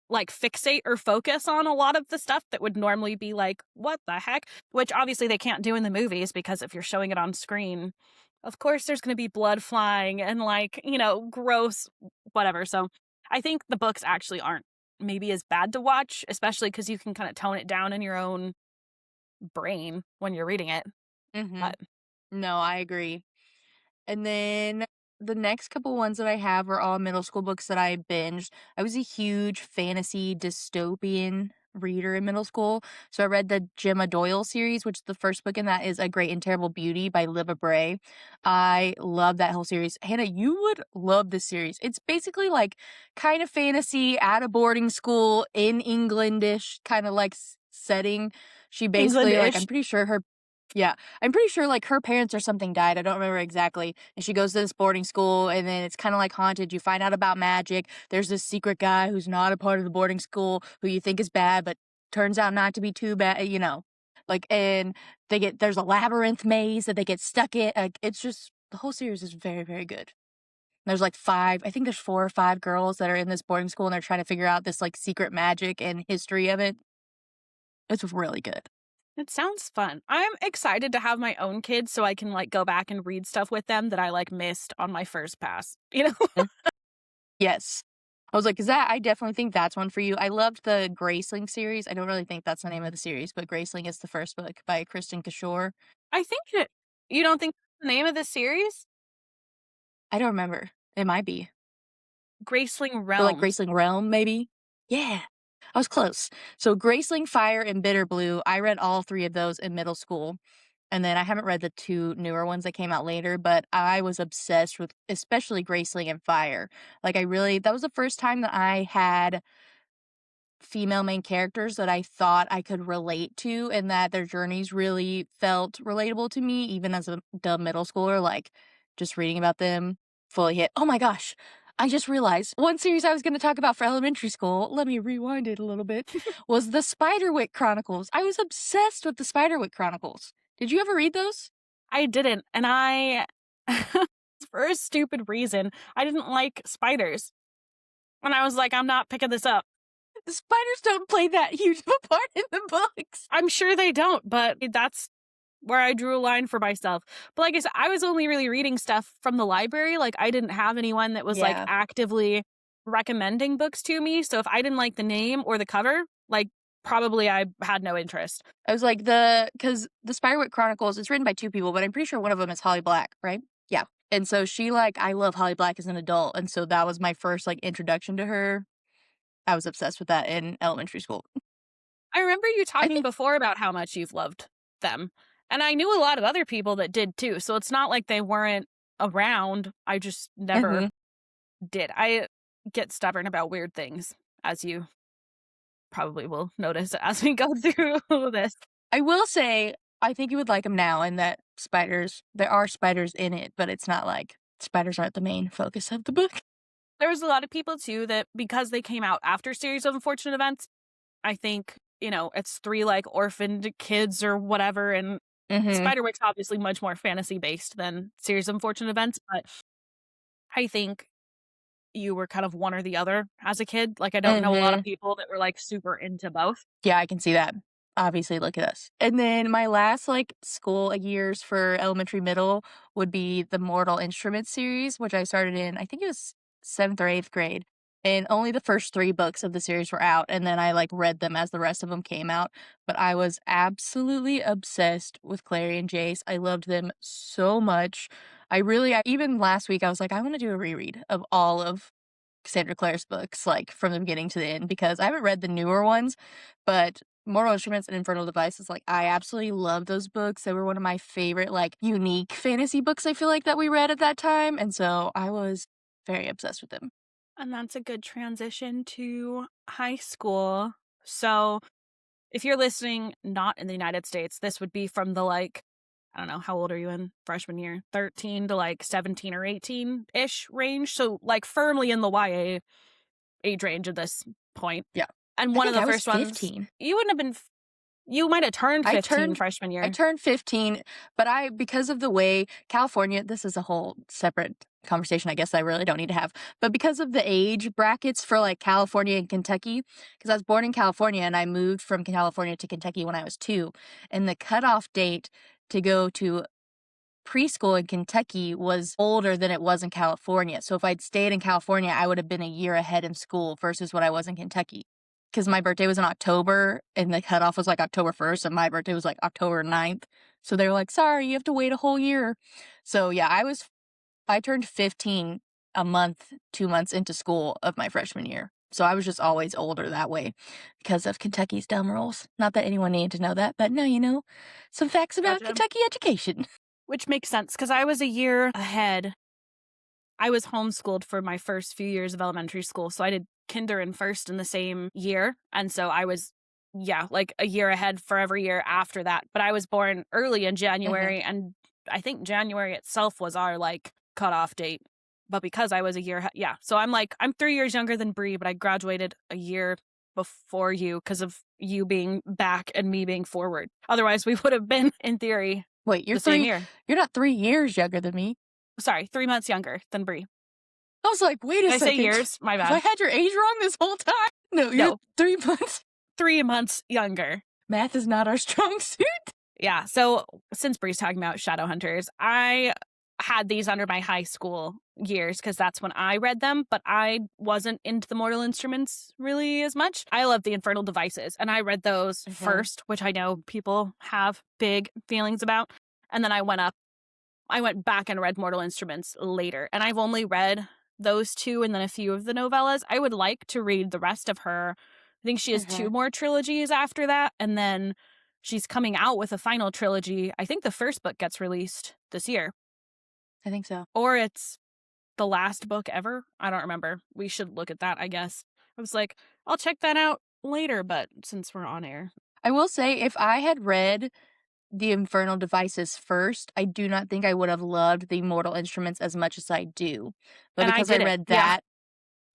like fixate or focus on a lot of the stuff that would normally be like, what the heck? Which obviously they can't do in the movies because if you're showing it on screen, of course there's going to be blood flying and like, you know, gross, whatever. So I think the books actually aren't maybe as bad to watch, especially because you can kind of tone it down in your own brain when you're reading it. Mhm. But No, I agree. And then the next couple ones that I have are all middle school books that I binged. I was a huge fantasy dystopian reader in middle school. So I read the Gemma Doyle series, which the first book in that is A Great and Terrible Beauty by Liva Bray. I love that whole series. Hannah, you would love this series. It's basically like kind of fantasy at a boarding school in Englandish kind of like setting. She basically like England-ish. I'm pretty sure her yeah, I'm pretty sure like her parents or something died. I don't remember exactly. And she goes to this boarding school and then it's kind of like haunted. You find out about magic. There's this secret guy who's not a part of the boarding school who you think is bad, but turns out not to be too bad, you know. Like, and there's a labyrinth maze that they get stuck in. Like, it's just, the whole series is very, very good. There's like I think there's 4 or 5 girls that are in this boarding school and they're trying to figure out this like secret magic and history of it. It's really good. It sounds fun. I'm excited to have my own kids so I can like go back and read stuff with them that I like missed on my first pass. You know? Yes. I was like, "Is that" I definitely think that's one for you. I loved the Graceling series. I don't really think that's the name of the series, but Graceling is the first book by Kristen Kishore. I think that you don't think that's the name of the series? I don't remember. It might be. Graceling Or like Realms. Graceling Realm, maybe? Yeah. I was close. So Graceling, Fire, and Bitter Blue, I read all 3 of those in middle school. And then I haven't read the 2 newer ones that came out later, but I was obsessed with especially Graceling and Fire. Like, I really that was the first time that I had female main characters that I thought I could relate to and that their journeys really felt relatable to me, even as a dumb middle schooler, like, just reading about them fully hit. Oh my gosh, I just realized one series I was gonna talk about for elementary school, let me rewind it a little bit, was the Spiderwick Chronicles. I was obsessed with the Spiderwick Chronicles. Did you ever read those? I didn't, and I for a stupid reason, I didn't like spiders. And I was like, I'm not picking this up. The spiders don't play that huge of a part in the books. I'm sure they don't, but that's where I drew a line for myself. But like I said, I was only really reading stuff from the library. Like, I didn't have anyone that was like Yeah. actively recommending books to me. So if I didn't like the name or the cover, like probably I had no interest. I was like, because the Spiderwick Chronicles, it's written by 2 people, but I'm pretty sure one of them is Holly Black, right? Yeah. And so I love Holly Black as an adult. And so that was my first like introduction to her. I was obsessed with that in elementary school. I remember you I talking think, before about how much you've loved them. And I knew a lot of other people that did too. So it's not like they weren't around. I just never Mhm. did. I get stubborn about weird things, as you probably will notice as we go through this. I will say, I think you would like them now, and that there are spiders in it, but it's not like spiders aren't the main focus of the book. There was a lot of people too that because they came out after Series of Unfortunate Events, I think it's 3 like orphaned kids or whatever, and Mm-hmm. Spiderwick's obviously much more fantasy based than Series of Unfortunate Events, but I think you were kind of one or the other as a kid. Like, I don't know a lot Mm-hmm. of people that were like super into both. Yeah, I can see that. Obviously, look at us. And then my last like school years for elementary middle would be the Mortal Instruments series, which I started in, I think it was 7th or 8th grade. And only the first 3 books of the series were out, and then I like read them as the rest of them came out. But I was absolutely obsessed with Clary and Jace. I loved them so much. Even last week I was like, I want to do a reread of all of Cassandra Clare's books, like from the beginning to the end, because I haven't read the newer ones, but Mortal Instruments and Infernal Devices, like I absolutely love those books. They were one of my favorite, like unique fantasy books I feel like that we read at that time. And so I was very obsessed with them. And that's a good transition to high school. So if you're listening not in the United States, this would be from the like, I don't know, how old are you in freshman year? 13 to like 17 or 18-ish range. So like firmly in the YA age range at this point. Yeah. And I one of think the I was first ones, 15. you wouldn't have been, you might have turned 15 freshman year. I turned 15, but because of the way California, this is a whole separate conversation, I guess I really don't need to have, but because of the age brackets for like California and Kentucky, because I was born in California and I moved from California to Kentucky when I was 2, and the cutoff date to go to preschool in Kentucky was older than it was in California. So if I'd stayed in California, I would have been a year ahead in school versus what I was in Kentucky. Because my birthday was in October and the cutoff was like October 1st, and my birthday was like October 9th. So they were like, sorry, you have to wait a whole year. So yeah, I turned 15 a month, 2 months into school of my freshman year. So I was just always older that way because of Kentucky's dumb rules. Not that anyone needed to know that, but now you know some facts about Gotcha. Kentucky education. Which makes sense because I was a year ahead. I was homeschooled for my first few years of elementary school. So I did kinder and first in the same year. And so I was, like a year ahead for every year after that. But I was born early in January. And I think January itself was our like cutoff date. But because I was a year, So I'm 3 years younger than Bree, but I graduated a year before you because of you being back and me being forward. Otherwise, we would have been, in theory, Wait, you're the same year. You're not 3 years younger than me. Sorry, 3 months younger than Bree. I was like, wait a Did I second. say years? My Have I bad. had your age wrong this whole time? No, you're No. 3 months. 3 months younger. Math is not our strong suit. Yeah. So since Bree's talking about Shadowhunters, I had these under my high school years because that's when I read them, but I wasn't into the Mortal Instruments really as much. I love the Infernal Devices, and I read those first, which I know people have big feelings about. And then I went back and read Mortal Instruments later, and I've only read those 2 and then a few of the novellas. I would like to read the rest of her. I think she has 2 more trilogies after that, and then she's coming out with a final trilogy. I think the first book gets released this year. I think so. Or it's the last book ever. I don't remember. We should look at that, I guess. I was like, I'll check that out later, but since we're on air. I will say, if I had read the Infernal Devices first, I do not think I would have loved the Mortal Instruments as much as I do. But And because I read that,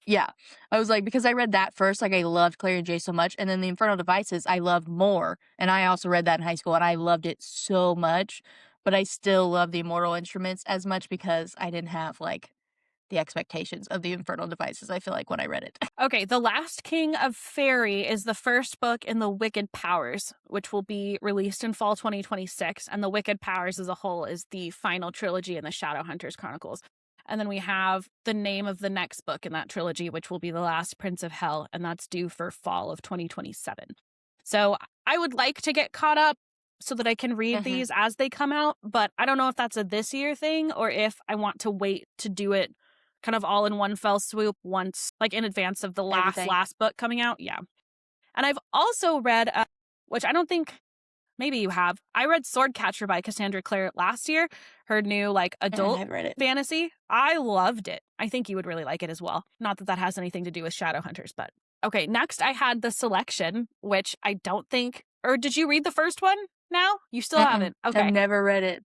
I was like, because I read that first, like I loved Claire and Jay so much, and then the Infernal Devices I loved more, and I also read that in high school, and I loved it so much, but I still love the Mortal Instruments as much because I didn't have like the expectations of the Infernal Devices, I feel like, when I read it. Okay, The Last King of Fairy is the first book in the Wicked Powers, which will be released in fall 2026, and the Wicked Powers as a whole is the final trilogy in the Shadowhunters Chronicles. And then we have the name of the next book in that trilogy, which will be The Last Prince of Hell, and that's due for fall of 2027. So I would like to get caught up so that I can read these as they come out, but I don't know if that's a this year thing or if I want to wait to do it kind of all in one fell swoop once, like in advance of the last book coming out. Yeah. And I've also read, which I don't think maybe you have. I read Swordcatcher by Cassandra Clare last year, her new like adult fantasy. I loved it. I think you would really like it as well. Not that that has anything to do with Shadowhunters, but okay. Next, I had The Selection, which I don't think, or did you read the first one now? You still haven't. Okay. I've never read it.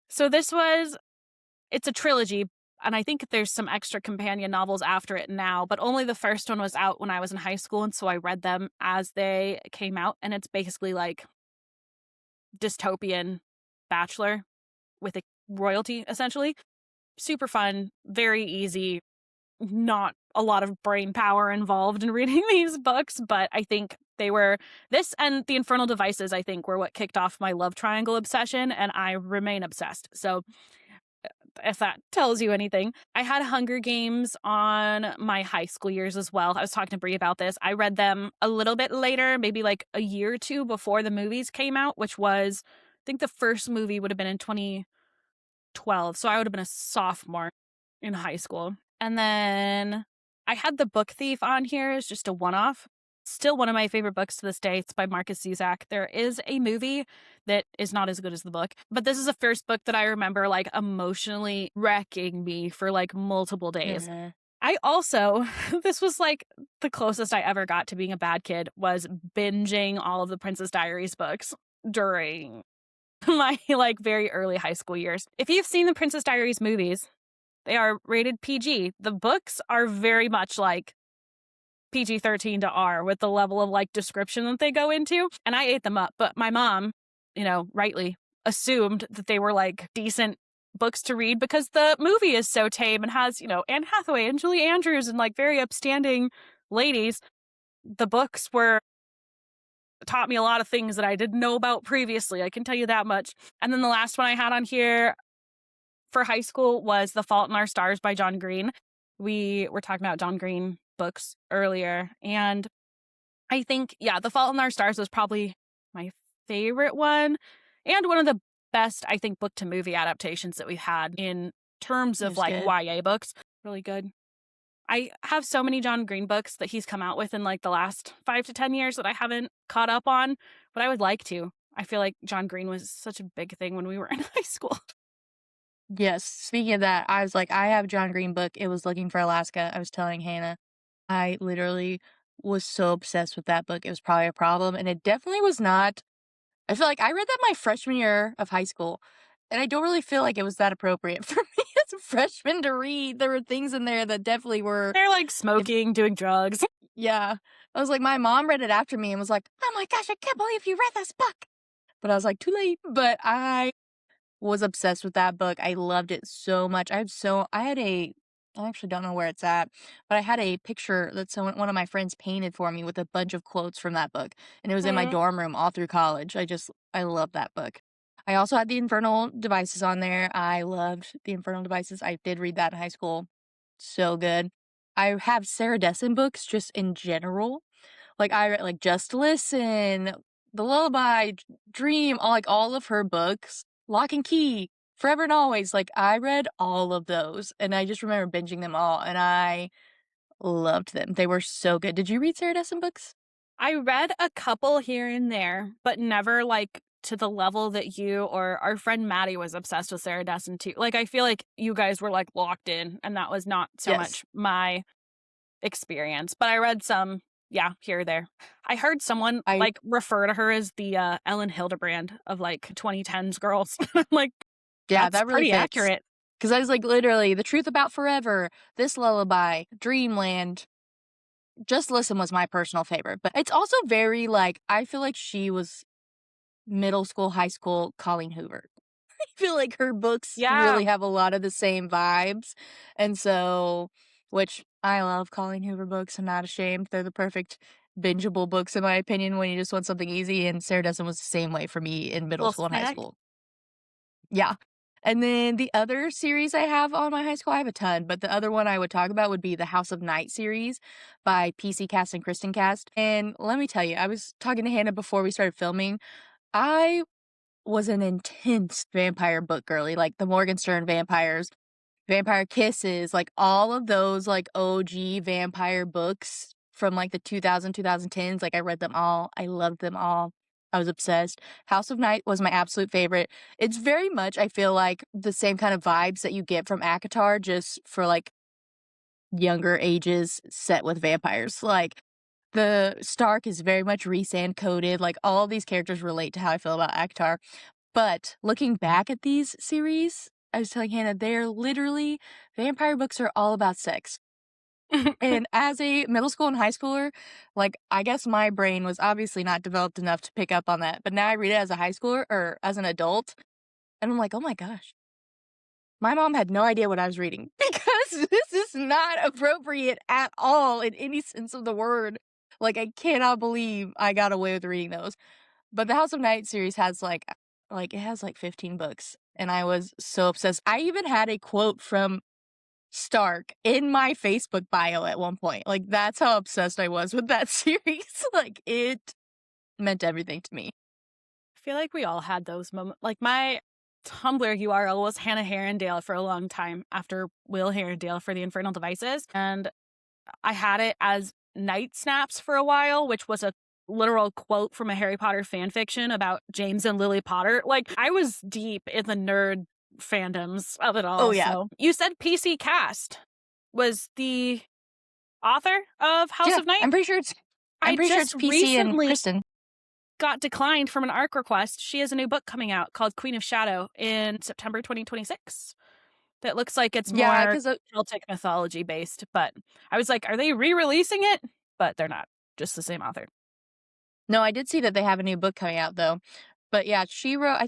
So it's a trilogy. And I think there's some extra companion novels after it now, but only the first one was out when I was in high school. And so I read them as they came out. And it's basically like dystopian Bachelor with a royalty, essentially. Super fun, very easy, not a lot of brain power involved in reading these books, but I think this and The Infernal Devices, I think, were what kicked off my love triangle obsession, and I remain obsessed. So if that tells you anything. I had Hunger Games on my high school years as well. I was talking to Brie about this. I read them a little bit later, maybe like a year or two before the movies came out, which was, I think the first movie would have been in 2012. So I would have been a sophomore in high school. And then I had The Book Thief on here as just a one-off. Still one of my favorite books to this day. It's by Marcus Zuzak. There is a movie that is not as good as the book, but this is the first book that I remember like emotionally wrecking me for like multiple days. Mm-hmm. I also, this was like the closest I ever got to being a bad kid, was binging all of the Princess Diaries books during my like very early high school years. If you've seen the Princess Diaries movies, they are rated PG. The books are very much like PG-13 to R with the level of like description that they go into. And I ate them up. But my mom, rightly assumed that they were like decent books to read because the movie is so tame and has, Anne Hathaway and Julie Andrews and like very upstanding ladies. The books taught me a lot of things that I didn't know about previously. I can tell you that much. And then the last one I had on here for high school was The Fault in Our Stars by John Green. We were talking about John Green books earlier, and I think, The Fault in Our Stars was probably my favorite one, and one of the best, I think, book to movie adaptations that we've had in terms of like good. YA books. Really good. I have so many John Green books that he's come out with in like the last 5 to 10 years that I haven't caught up on, but I would like to. I feel like John Green was such a big thing when we were in high school. Yes. Speaking of that, I was like, I have a John Green book. It was Looking for Alaska. I was telling Hannah, I literally was so obsessed with that book. It was probably a problem, and it definitely was not. I feel like I read that my freshman year of high school, and I don't really feel like it was that appropriate for me as a freshman to read. There were things in there that definitely were. They're like smoking, doing drugs. Yeah. I was like, my mom read it after me and was like, oh my gosh, I can't believe you read this book. But I was like, too late. But I was obsessed with that book. I loved it so much. I actually don't know where it's at, but I had a picture that one of my friends painted for me with a bunch of quotes from that book. And it was in my dorm room all through college. I love that book. I also had The Infernal Devices on there. I loved The Infernal Devices. I did read that in high school. So good. I have Sarah Dessen books just in general. Like I read like Just Listen, The Lullaby, Dream, all of her books. Lock and Key, Forever and Always. Like I read all of those, and I just remember binging them all, and I loved them. They were so good. Did you read Sarah Dessen books? I read a couple here and there, but never like to the level that you or our friend Maddie was obsessed with Sarah Dessen too. Like I feel like you guys were like locked in, and that was not so much my experience. But I read some, here or there. I heard someone like refer to her as the Ellen Hildebrand of like 2010s girls. I'm like, yeah, that's that really pretty fits. accurate. Because I was like, literally, The Truth About Forever, This Lullaby, Dreamland. Just Listen was my personal favorite. But it's also very like, I feel like she was middle school, high school Colleen Hoover. I feel like her books really have a lot of the same vibes. And so, which I love Colleen Hoover books. I'm not ashamed. They're the perfect bingeable books, in my opinion, when you just want something easy. And Sarah Dessen was the same way for me in middle school and high school. Yeah. And then the other series I have on my high school, I have a ton, but the other one I would talk about would be the House of Night series by PC Cast and Kristen Cast. And let me tell you, I was talking to Hannah before we started filming. I was an intense vampire book girly, like the Morgenstern vampires, Vampire Kisses, like all of those like OG vampire books from like the 2010s. Like I read them all. I loved them all. I was obsessed. House of Night was my absolute favorite. It's very much, I feel like, the same kind of vibes that you get from ACOTAR, just for like younger ages set with vampires. Like the Stark is very much Rhysand coded. Like all of these characters relate to how I feel about ACOTAR. But looking back at these series, I was telling Hannah, they're literally, vampire books are all about sex. And as a middle school and high schooler, like, I guess my brain was obviously not developed enough to pick up on that. But now I read it as a high schooler or as an adult, and I'm like, oh my gosh, my mom had no idea what I was reading because this is not appropriate at all in any sense of the word. Like, I cannot believe I got away with reading those. But the House of Night series has it has like 15 books, and I was so obsessed. I even had a quote from Stark in my Facebook bio at one point. Like, that's how obsessed I was with that series. Like, it meant everything to me. I feel like we all had those moments. Like, my Tumblr URL was Hannah Herondale for a long time after Will Herondale for the Infernal Devices. And I had it as Night Snaps for a while, which was a literal quote from a Harry Potter fan fiction about James and Lily Potter. Like, I was deep in the nerd fandoms of it all. Oh, yeah. So. You said PC Cast was the author of House of Night? I'm pretty sure it's PC and Kristen. Got declined from an ARC request. She has a new book coming out called Queen of Shadow in September 2026. That looks like it's more Celtic mythology based, but I was like, are they re-releasing it? But they're not. Just the same author. No, I did see that they have a new book coming out though. But yeah, she wrote,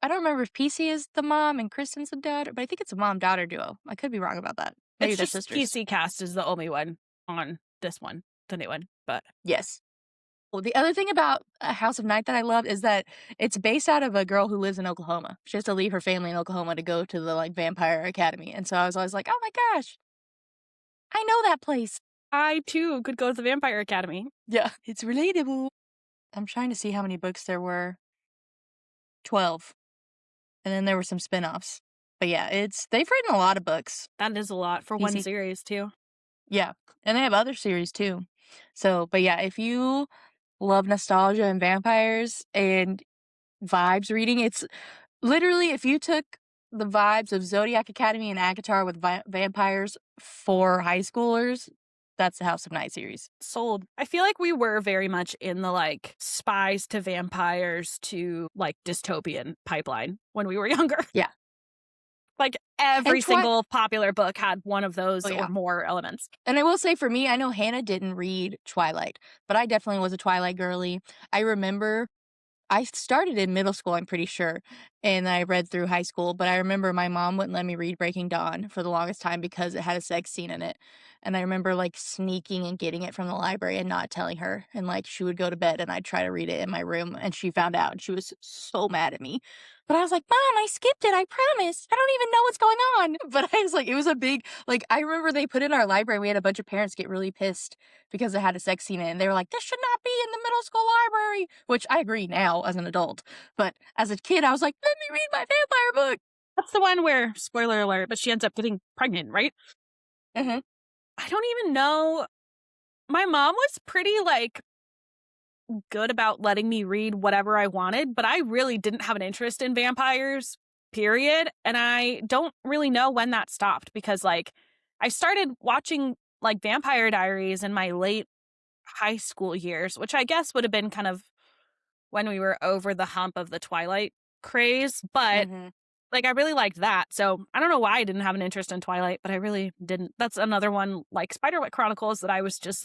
I don't remember if PC is the mom and Kristen's the daughter, but I think it's a mom-daughter duo. I could be wrong about that. Maybe they're sisters. PC Cast is the only one on this one, the new one, but yes. Well, the other thing about House of Night that I love is that it's based out of a girl who lives in Oklahoma. She has to leave her family in Oklahoma to go to the vampire academy. And so I was always like, oh my gosh, I know that place. I too could go to the vampire academy. Yeah, it's relatable. I'm trying to see how many books there were. 12. And then there were some spin-offs. But yeah, they've written a lot of books. That is a lot for one series too. Yeah. And they have other series too. So, but yeah, if you love nostalgia and vampires and vibes reading, it's literally, if you took the vibes of Zodiac Academy and Akatar with vampires for high schoolers, that's the House of Night series. Sold. I feel like we were very much in the spies to vampires to dystopian pipeline when we were younger. Yeah. Every single popular book had one of those or more elements. And I will say, for me, I know Hannah didn't read Twilight, but I definitely was a Twilight girly. I remember I started in middle school, I'm pretty sure, and I read through high school, but I remember my mom wouldn't let me read Breaking Dawn for the longest time because it had a sex scene in it. And I remember sneaking and getting it from the library and not telling her. And she would go to bed and I'd try to read it in my room, and she found out and she was so mad at me. But I was like, Mom, I skipped it, I promise. I don't even know what's going on. But I was like, it was a big, I remember they put in our library, we had a bunch of parents get really pissed because it had a sex scene in it. And they were like, this should not be in the middle school library, which I agree now as an adult. But as a kid, I was like, let me read my vampire book. That's the one where, spoiler alert, but she ends up getting pregnant, right? Mm-hmm. I don't even know. My mom was pretty good about letting me read whatever I wanted, but I really didn't have an interest in vampires, period. And I don't really know when that stopped because I started watching Vampire Diaries in my late high school years, which I guess would have been kind of when we were over the hump of the Twilight craze. But I really liked that. So I don't know why I didn't have an interest in Twilight, but I really didn't. That's another one like Spiderweb Chronicles that I was just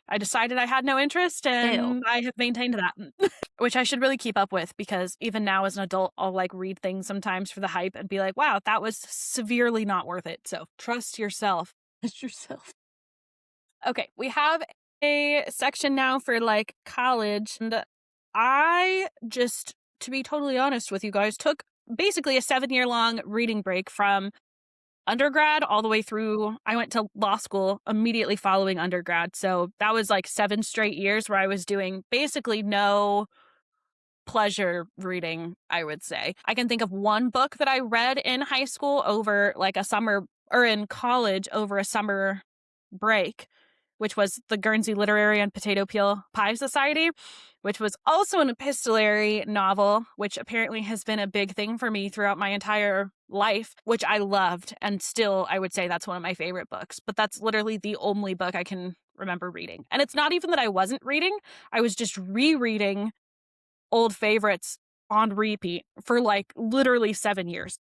I decided I had no interest, and I have maintained that, which I should really keep up with because even now as an adult, I'll read things sometimes for the hype and be like, wow, that was severely not worth it. So trust yourself. Trust yourself. Okay, we have a section now for college, and I just, to be totally honest with you guys, took basically a 7-year-long reading break from undergrad all the way through. I went to law school immediately following undergrad. So that was 7 straight years where I was doing basically no pleasure reading, I would say. I can think of one book that I read in high school over a summer, or in college over a summer break, which was the Guernsey Literary and Potato Peel Pie Society, which was also an epistolary novel, which apparently has been a big thing for me throughout my entire life, which I loved. And still, I would say that's one of my favorite books. But that's literally the only book I can remember reading. And it's not even that I wasn't reading. I was just rereading old favorites on repeat for literally 7 years.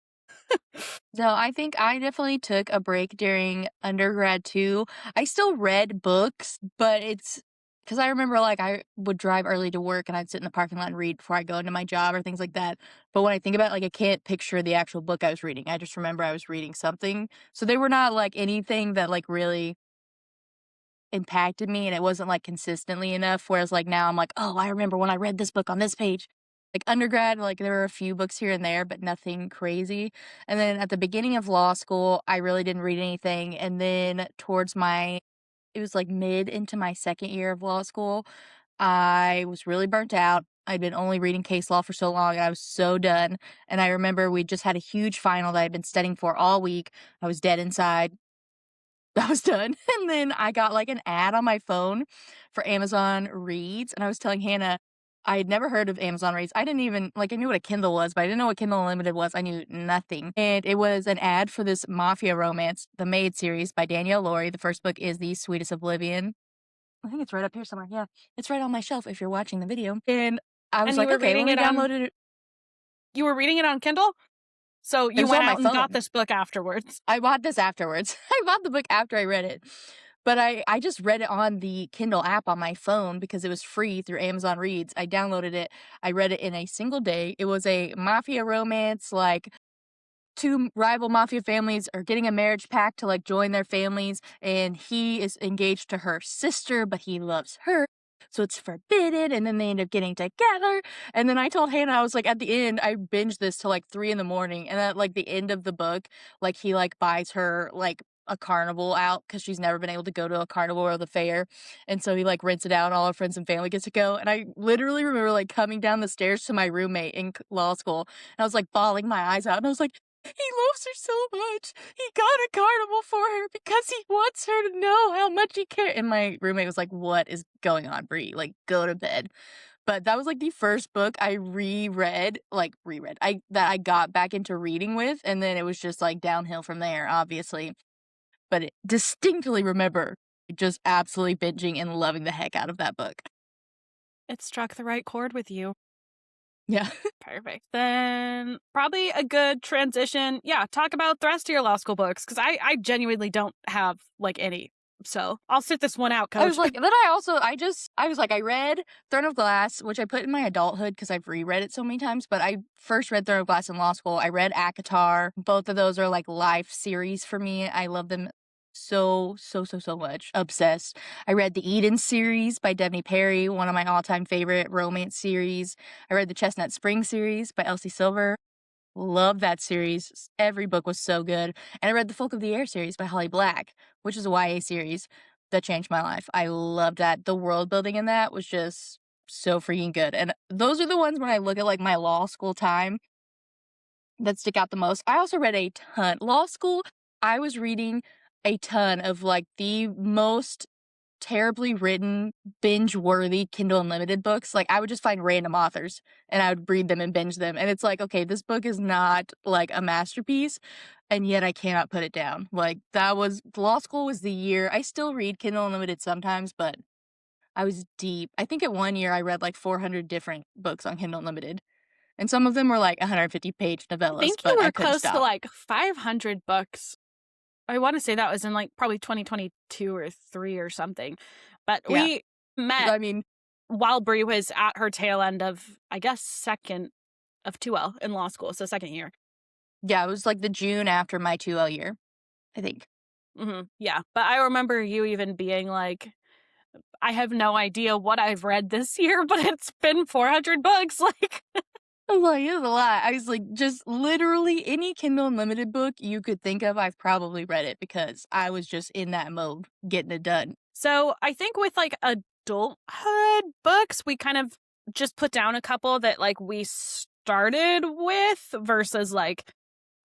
No, I think I definitely took a break during undergrad too. I still read books, but it's because I remember like I would drive early to work and I'd sit in the parking lot and read before I go into my job or things like that. But when I think about it, like I can't picture the actual book I was reading. I just remember I was reading something. So they were not like anything that like really impacted me and it wasn't like consistently enough. Whereas like now I'm like, oh, I remember when I read this book on this page. Like undergrad, like there were a few books here and there, but nothing crazy. And then at the beginning of law school, I really didn't read anything. And then towards it was like mid into my second year of law school, I was really burnt out. I'd been only reading case law for so long and I was so done. And I remember we just had a huge final that I'd been studying for all week. I was dead inside. I was done. And then I got like an ad on my phone for Amazon Reads. And I was telling Hannah, I had never heard of Amazon Reads. I didn't even, like, I knew what a Kindle was, but I didn't know what Kindle Unlimited was. I knew nothing. And it was an ad for this mafia romance, The Maid series by Danielle Laurie. The first book is The Sweetest Oblivion. I think it's right up here somewhere. Yeah. It's right on my shelf if you're watching the video. And I was And you like, were okay, let reading me it download it. you were reading it on Kindle? So It you was went on my out and got phone. this book afterwards. I bought this afterwards. I bought the book after I read it. But I just read it on the Kindle app on my phone because it was free through Amazon Reads. I downloaded it. I read it in a single day. It was a mafia romance, like two rival mafia families are getting a marriage pact to like join their families, and he is engaged to her sister, but he loves her. So it's forbidden, and then they end up getting together. And then I told Hannah, I was like, at the end, I binged this till like 3 in the morning. And at like the end of the book, like he like buys her like a carnival out because she's never been able to go to a carnival or the fair. And so he like rents it out and all our friends and family gets to go. And I literally remember like coming down the stairs to my roommate in law school. And I was like bawling my eyes out. And I was like, he loves her so much. He got a carnival for her because he wants her to know how much he cares. And my roommate was like, what is going on, Brie? Like, go to bed. But that was like the first book I that I got back into reading with. And then it was just like downhill from there, obviously. But I distinctly remember just absolutely binging and loving the heck out of that book. It struck the right chord with you. Yeah. Perfect. Then probably a good transition. Yeah, talk about the rest of your law school books because I genuinely don't have like any. So I'll sit this one out, coach. I was like, then I was like, I read Throne of Glass, which I put in my adulthood because I've reread it so many times, but I first read Throne of Glass in law school. I read ACOTAR. Both of those are like life series for me. I love them so much. Obsessed. I read the Eden series by Devney Perry, one of my all-time favorite romance series. I read the Chestnut Spring series by Elsie Silver. Love that series. Every book was so good. And I read the Folk of the Air series by Holly Black, which is a YA series that changed my life. I loved that. The world building in that was just so freaking good. And those are the ones when I look at like my law school time that stick out the most. I also read a ton. Law school, I was reading a ton of like the most terribly written, binge-worthy Kindle Unlimited books. Like, I would just find random authors, and I would read them and binge them, and it's like, okay, this book is not, like, a masterpiece, and yet I cannot put it down. Like, law school was the year. I still read Kindle Unlimited sometimes, but I was deep. I think at one year I read, like, 400 different books on Kindle Unlimited, and some of them were, like, 150-page I novellas, think you but I were couldn't close to stop. like 500 books. I want to say that was in like probably 2022 or 3 or something. But Yeah. we met I mean, while Brie was at her tail end of, I guess, second of 2L in law school, so second year. yeah, it was, like, the June after my 2L year, I think. Yeah, but I remember you even being like, I have no idea what I've read this year, but it's been 400 books. Like, I was like, it's a lot. I was like, just literally any Kindle Unlimited book you could think of, I've probably read it because I was just in that mode, getting it done. so I think with like adulthood books, we kind of just put down a couple that like we started with versus like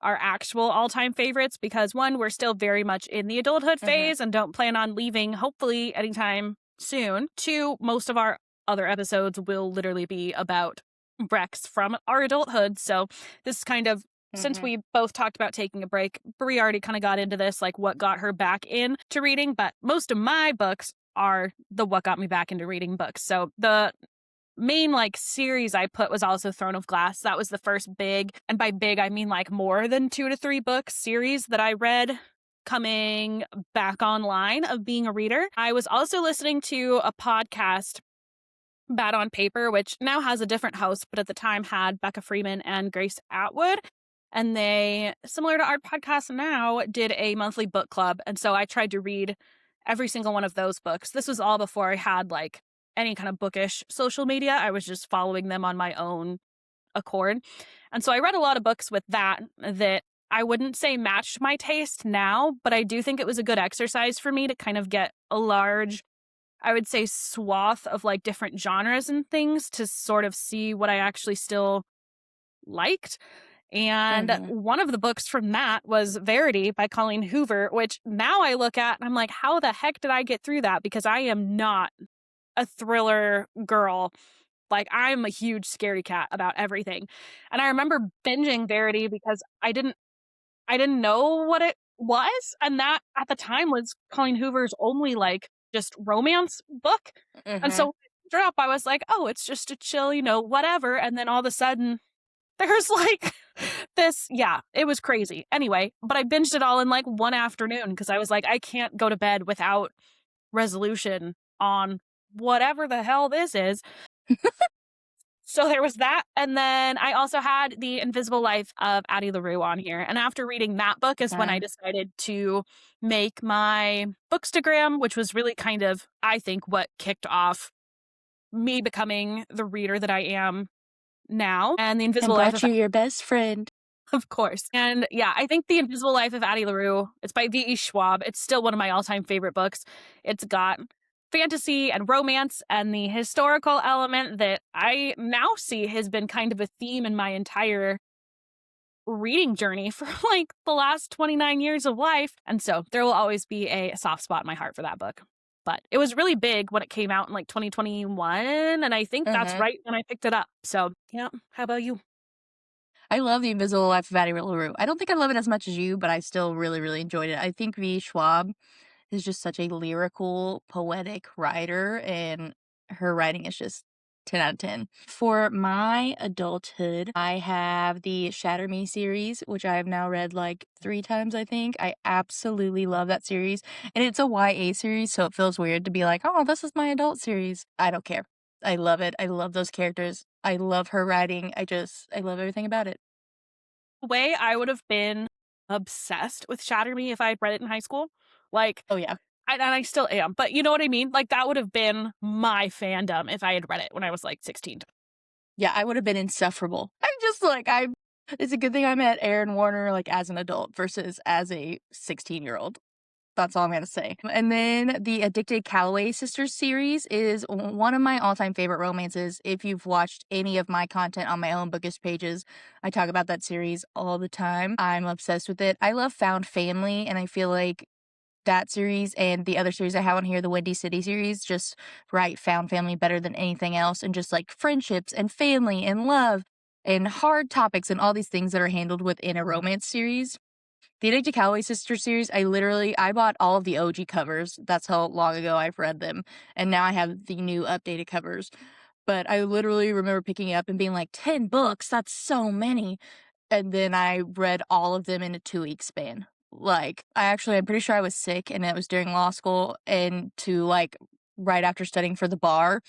our actual all-time favorites because one, we're still very much in the adulthood phase and don't plan on leaving hopefully anytime soon. Two, most of our other episodes will literally be about Brex from our adulthood. So this is kind of, since we both talked about taking a break, Brie already kind of got into this, like what got her back into reading, but most of my books are the what got me back into reading books. So the main like series I put was also Throne of Glass. That was the first big, and by big I mean like more than 2 to 3 book series that I read coming back online of being a reader. I was also listening to a podcast, Bad on Paper, which now has a different host, but at the time had Becca Freeman and Grace Atwood. And they, similar to our podcast now, did a monthly book club. And so I tried to read every single one of those books. This was all before I had like any kind of bookish social media. I was just following them on my own accord. And so I read a lot of books with that I wouldn't say matched my taste now, but I do think it was a good exercise for me to kind of get a large, I would say, swath of like different genres and things to sort of see what I actually still liked. And one of the books from that was Verity by Colleen Hoover, which now I look at and I'm like, how the heck did I get through that? Because I am not a thriller girl. Like, I'm a huge scaredy cat about everything. And I remember binging Verity because I didn't know what it was. And that at the time was Colleen Hoover's only like just romance book. And so when it dropped, I was like, oh, it's just a chill, whatever. And then all of a sudden there's like this, it was crazy. Anyway, but I binged it all in like one afternoon because I was like, I can't go to bed without resolution on whatever the hell this is. So there was that. And then I also had The Invisible Life of Addie LaRue on here. And after reading that book is when I decided to make my Bookstagram, which was really kind of, I think, what kicked off me becoming the reader that I am now. And The Invisible Life of your best friend. Of course. And I think The Invisible Life of Addie LaRue, it's by V.E. Schwab. It's still one of my all-time favorite books. It's got fantasy and romance and the historical element that I now see has been kind of a theme in my entire reading journey for like the last 29 years of life. And so there will always be a soft spot in my heart for that book. But it was really big when it came out in like 2021. And I think that's right when I picked it up. So, how about you? I love The Invisible Life of Addie LaRue. I don't think I love it as much as you, but I still really, really enjoyed it. I think V. Schwab is just such a lyrical, poetic writer, and her writing is just 10 out of 10. For my adulthood, I have the Shatter Me series, which I have now read like 3 times, I think. I absolutely love that series. And it's a YA series, so it feels weird to be like, oh, this is my adult series. I don't care. I love it. I love those characters. I love her writing. I love everything about it. The way I would have been obsessed with Shatter Me if I had read it in high school. Like, oh yeah. And I still am, but you know what I mean? Like, that would have been my fandom if I had read it when I was like 16. Yeah, I would have been insufferable. It's a good thing I met Aaron Warner like as an adult versus as a 16-year-old. That's all I'm going to say. And then the Addicted Calloway Sisters series is one of my all-time favorite romances. If you've watched any of my content on my own bookish pages, I talk about that series all the time. I'm obsessed with it. I love Found Family, and I feel like that series and the other series I have on here, the Windy City series, just write Found Family better than anything else. And just like friendships and family and love and hard topics and all these things that are handled within a romance series. The Addicted Calloway Sisters series, I bought all of the OG covers. That's how long ago I've read them. And now I have the new updated covers. But I literally remember picking it up and being like, 10 books? That's so many. And then I read all of them in a 2-week span. Like, I'm pretty sure I was sick and it was during law school and right after studying for the bar.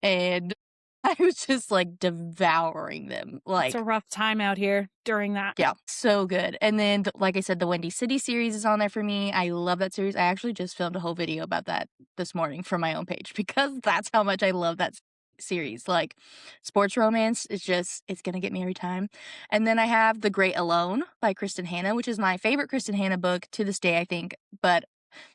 And I was just like devouring them. Like, it's a rough time out here during that. Yeah, so good. And then, like I said, the Windy City series is on there for me. I love that series. I actually just filmed a whole video about that this morning for my own page because that's how much I love that series. Like, sports romance is it's gonna get me every time. And then I have The Great Alone by Kristen Hanna, which is my favorite Kristen Hanna book to this day, I think. But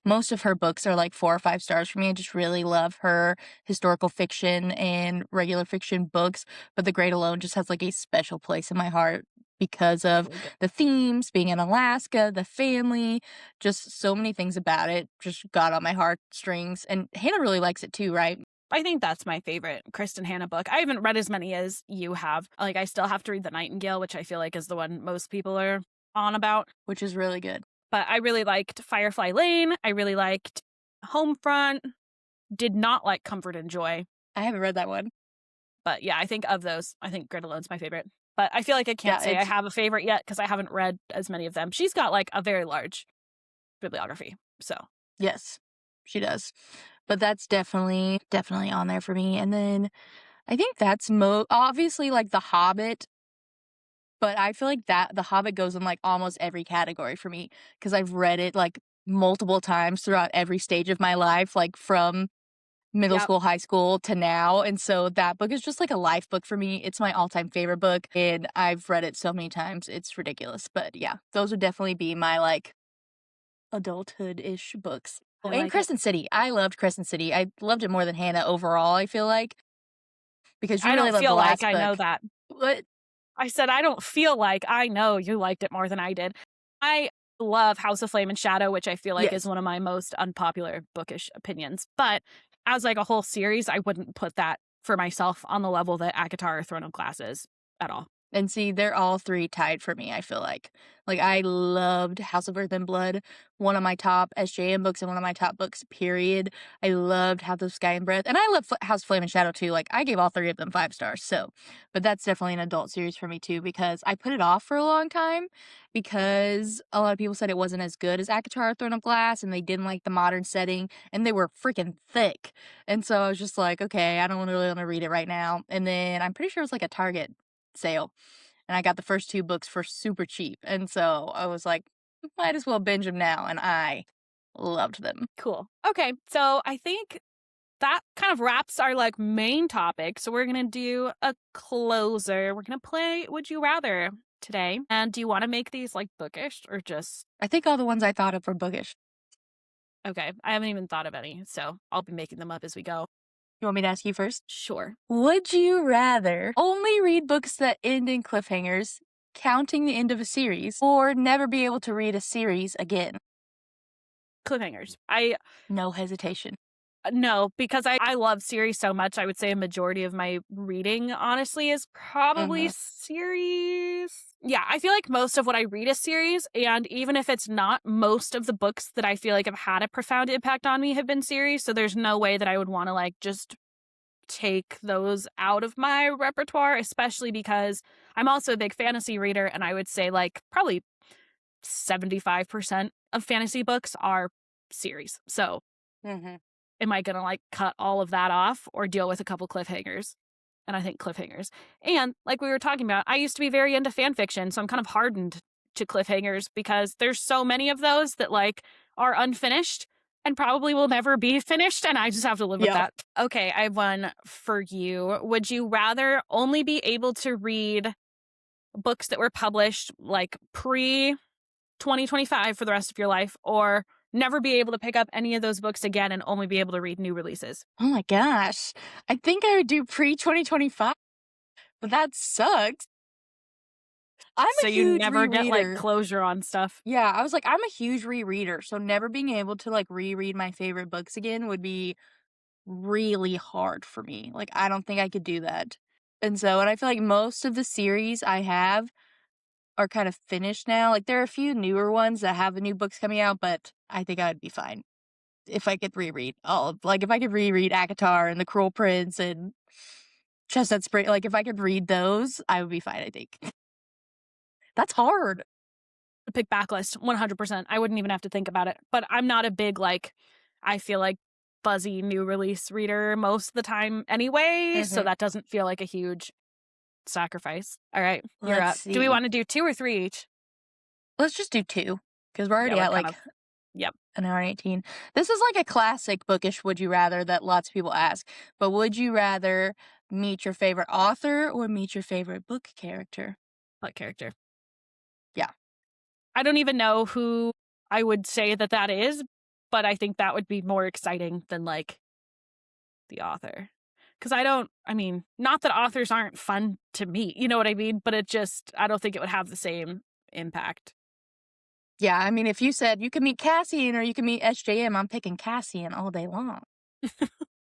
most of her books are like 4 or 5 stars for me. I just really love her historical fiction and regular fiction books. But The Great Alone just has like a special place in my heart because of the themes, being in Alaska, the family, just so many things about it just got on my heartstrings. And Hannah really likes it too, right? I think that's my favorite Kristen Hanna book. I haven't read as many as you have. Like, I still have to read The Nightingale, which I feel like is the one most people are on about. Which is really good. But I really liked Firefly Lane. I really liked Homefront. Did not like Comfort and Joy. I haven't read that one. But yeah, I think of those, I think Grit Alone's my favorite. But I feel like I can't Yeah, say I it's have a favorite yet because I haven't read as many of them. She's got like a very large bibliography. So yes, she does. But that's definitely on there for me. And then I think that's obviously like The Hobbit, but I feel like that The Hobbit goes in like almost every category for me because I've read it like multiple times throughout every stage of my life, like from middle Yep. school, high school to now. And so that book is just like a life book for me. It's my all-time favorite book and I've read it so many times. It's ridiculous. But yeah, those would definitely be my like adulthood-ish books. Oh, I and like it. Crescent City. I loved Crescent City. I loved it more than Hannah overall, I feel like. Because you I really don't loved the feel like last I know book. that. What? I said, I don't feel like I know you liked it more than I did. I love House of Flame and Shadow, which I feel like is Yes. one of my most unpopular bookish opinions. But as like a whole series, I wouldn't put that for myself on the level that ACOTAR or Throne of Glass is at all. And see, they're all three tied for me, I feel like. Like, I loved House of Earth and Blood, one of my top SJM books and one of my top books, period. I loved House of Sky and Breath. And I love House of Flame and Shadow, too. Like, I gave all three of them 5 stars. So, but that's definitely an adult series for me, too, because I put it off for a long time because a lot of people said it wasn't as good as ACOTAR Throne of Glass and they didn't like the modern setting and they were freaking thick. And so I was just like, okay, I don't really want to read it right now. And then I'm pretty sure it was like a Target sale. And I got the first 2 books for super cheap. And so I was like, might as well binge them now. And I loved them. Cool. Okay. So I think that kind of wraps our like main topic. So we're going to do a closer. We're going to play Would You Rather today. And do you want to make these like bookish or just. I think all the ones I thought of were bookish. Okay. I haven't even thought of any. So I'll be making them up as we go. You want me to ask you first? Sure. Would you rather only read books that end in cliffhangers, counting the end of a series, or never be able to read a series again? Cliffhangers. No hesitation. No, because I love series so much. I would say a majority of my reading, honestly, is probably series. Yeah, I feel like most of what I read is series. And even if it's not, most of the books that I feel like have had a profound impact on me have been series. So there's no way that I would want to like just take those out of my repertoire, especially because I'm also a big fantasy reader. And I would say like probably 75% of fantasy books are series. So am I going to like cut all of that off or deal with a couple cliffhangers? And I think cliffhangers. And like we were talking about, I used to be very into fan fiction, so I'm kind of hardened to cliffhangers because there's so many of those that like are unfinished and probably will never be finished, and I just have to live with that. Okay, I have one for you. Would you rather only be able to read books that were published like pre 2025 for the rest of your life, or never be able to pick up any of those books again and only be able to read new releases? Oh my gosh. I think I would do pre-2025, but that sucks. I'm So a you huge never get like rereader. closure on stuff. Yeah, I was like, I'm a huge rereader, so never being able to like reread my favorite books again would be really hard for me. Like, I don't think I could do that. And I feel like most of the series I have are kind of finished now. Like, there are a few newer ones that have the new books coming out, but I think I would be fine if I could reread all of, like, if I could reread ACOTAR and The Cruel Prince and Chestnut Spring, like, if I could read those, I would be fine, I think. That's hard. Pick backlist 100%. I wouldn't even have to think about it. But I'm not a big like I feel like buzzy new release reader most of the time anyway, so that doesn't feel like a huge sacrifice. All right, you're Let's up. see. Do we want to do 2 or 3 each? Let's just do 2 because we're already we're at kind like of- Yep. an hour and 18. This is like a classic bookish would you rather that lots of people ask. But would you rather meet your favorite author or meet your favorite book character? What character? Yeah. I don't even know who I would say that is, but I think that would be more exciting than like the author. Because I mean, not that authors aren't fun to meet, you know what I mean? But I don't think it would have the same impact. Yeah, I mean, if you said you can meet Cassian or you can meet SJM, I'm picking Cassian all day long.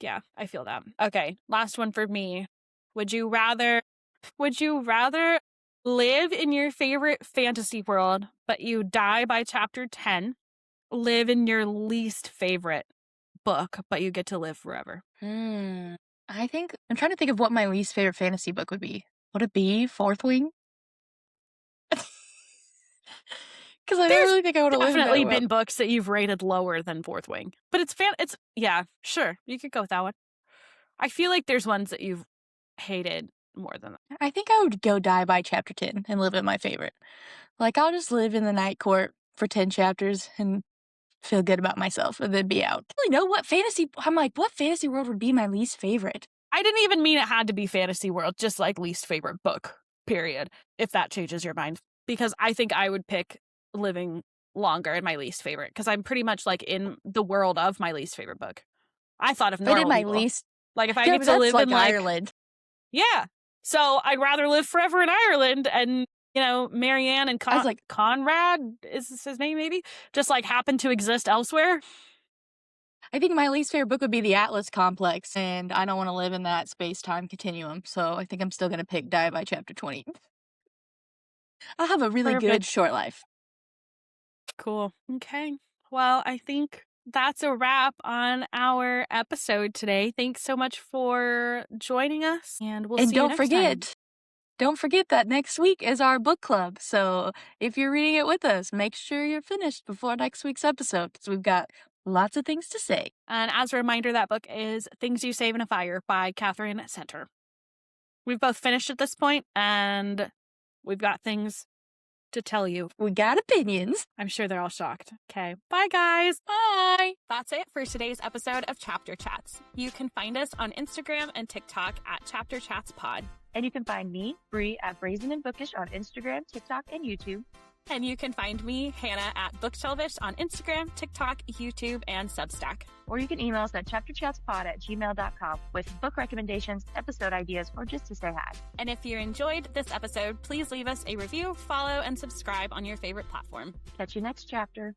Yeah, I feel that. Okay, last one for me. Would you rather live in your favorite fantasy world, but you die by chapter 10, live in your least favorite book, but you get to live forever? I'm trying to think of what my least favorite fantasy book would be. Would it be Fourth Wing? Because I don't There's really think I want to live in that Definitely world. been books that you've rated lower than Fourth Wing. But yeah, sure. You could go with that one. I feel like there's ones that you've hated more than that. I think I would go die by chapter 10 and live in my favorite. Like, I'll just live in the Night Court for 10 chapters and feel good about myself and then be out. I don't really know what fantasy world would be my least favorite? I didn't even mean it had to be fantasy world, just like least favorite book, period, if that changes your mind. Because I think I would pick living longer in my least favorite, because I'm pretty much like in the world of my least favorite book. I thought of I did normal my people. least. Like if I Yeah, get but to that's live like in like Ireland. Yeah. So I'd rather live forever in Ireland and, Marianne and I was like, Conrad is his name maybe, just like happen to exist elsewhere. I think my least favorite book would be the Atlas Complex, and I don't want to live in that space-time continuum, so I think I'm still going to pick Die by chapter 20. I'll have a really good Perfect. short life. Cool. Okay. Well, I think that's a wrap on our episode today. Thanks so much for joining us, and we'll And see you don't next time. don't forget that next week is our book club. So if you're reading it with us, make sure you're finished before next week's episode, because we've got lots of things to say. And as a reminder, that book is Things You Save in a Fire by Katherine Center. We've both finished at this point, and we've got things to tell you. We got opinions. I'm sure they're all shocked. Okay. Bye, guys. Bye. That's it for today's episode of Chapter Chats. You can find us on Instagram and TikTok at Chapter Chats Pod. And you can find me, Bree, at Brazen and Bookish on Instagram, TikTok, and YouTube. And you can find me, Hannah, at Bookshelvish on Instagram, TikTok, YouTube, and Substack. Or you can email us at chapterchatspod@gmail.com with book recommendations, episode ideas, or just to say hi. And if you enjoyed this episode, please leave us a review, follow, and subscribe on your favorite platform. Catch you next chapter.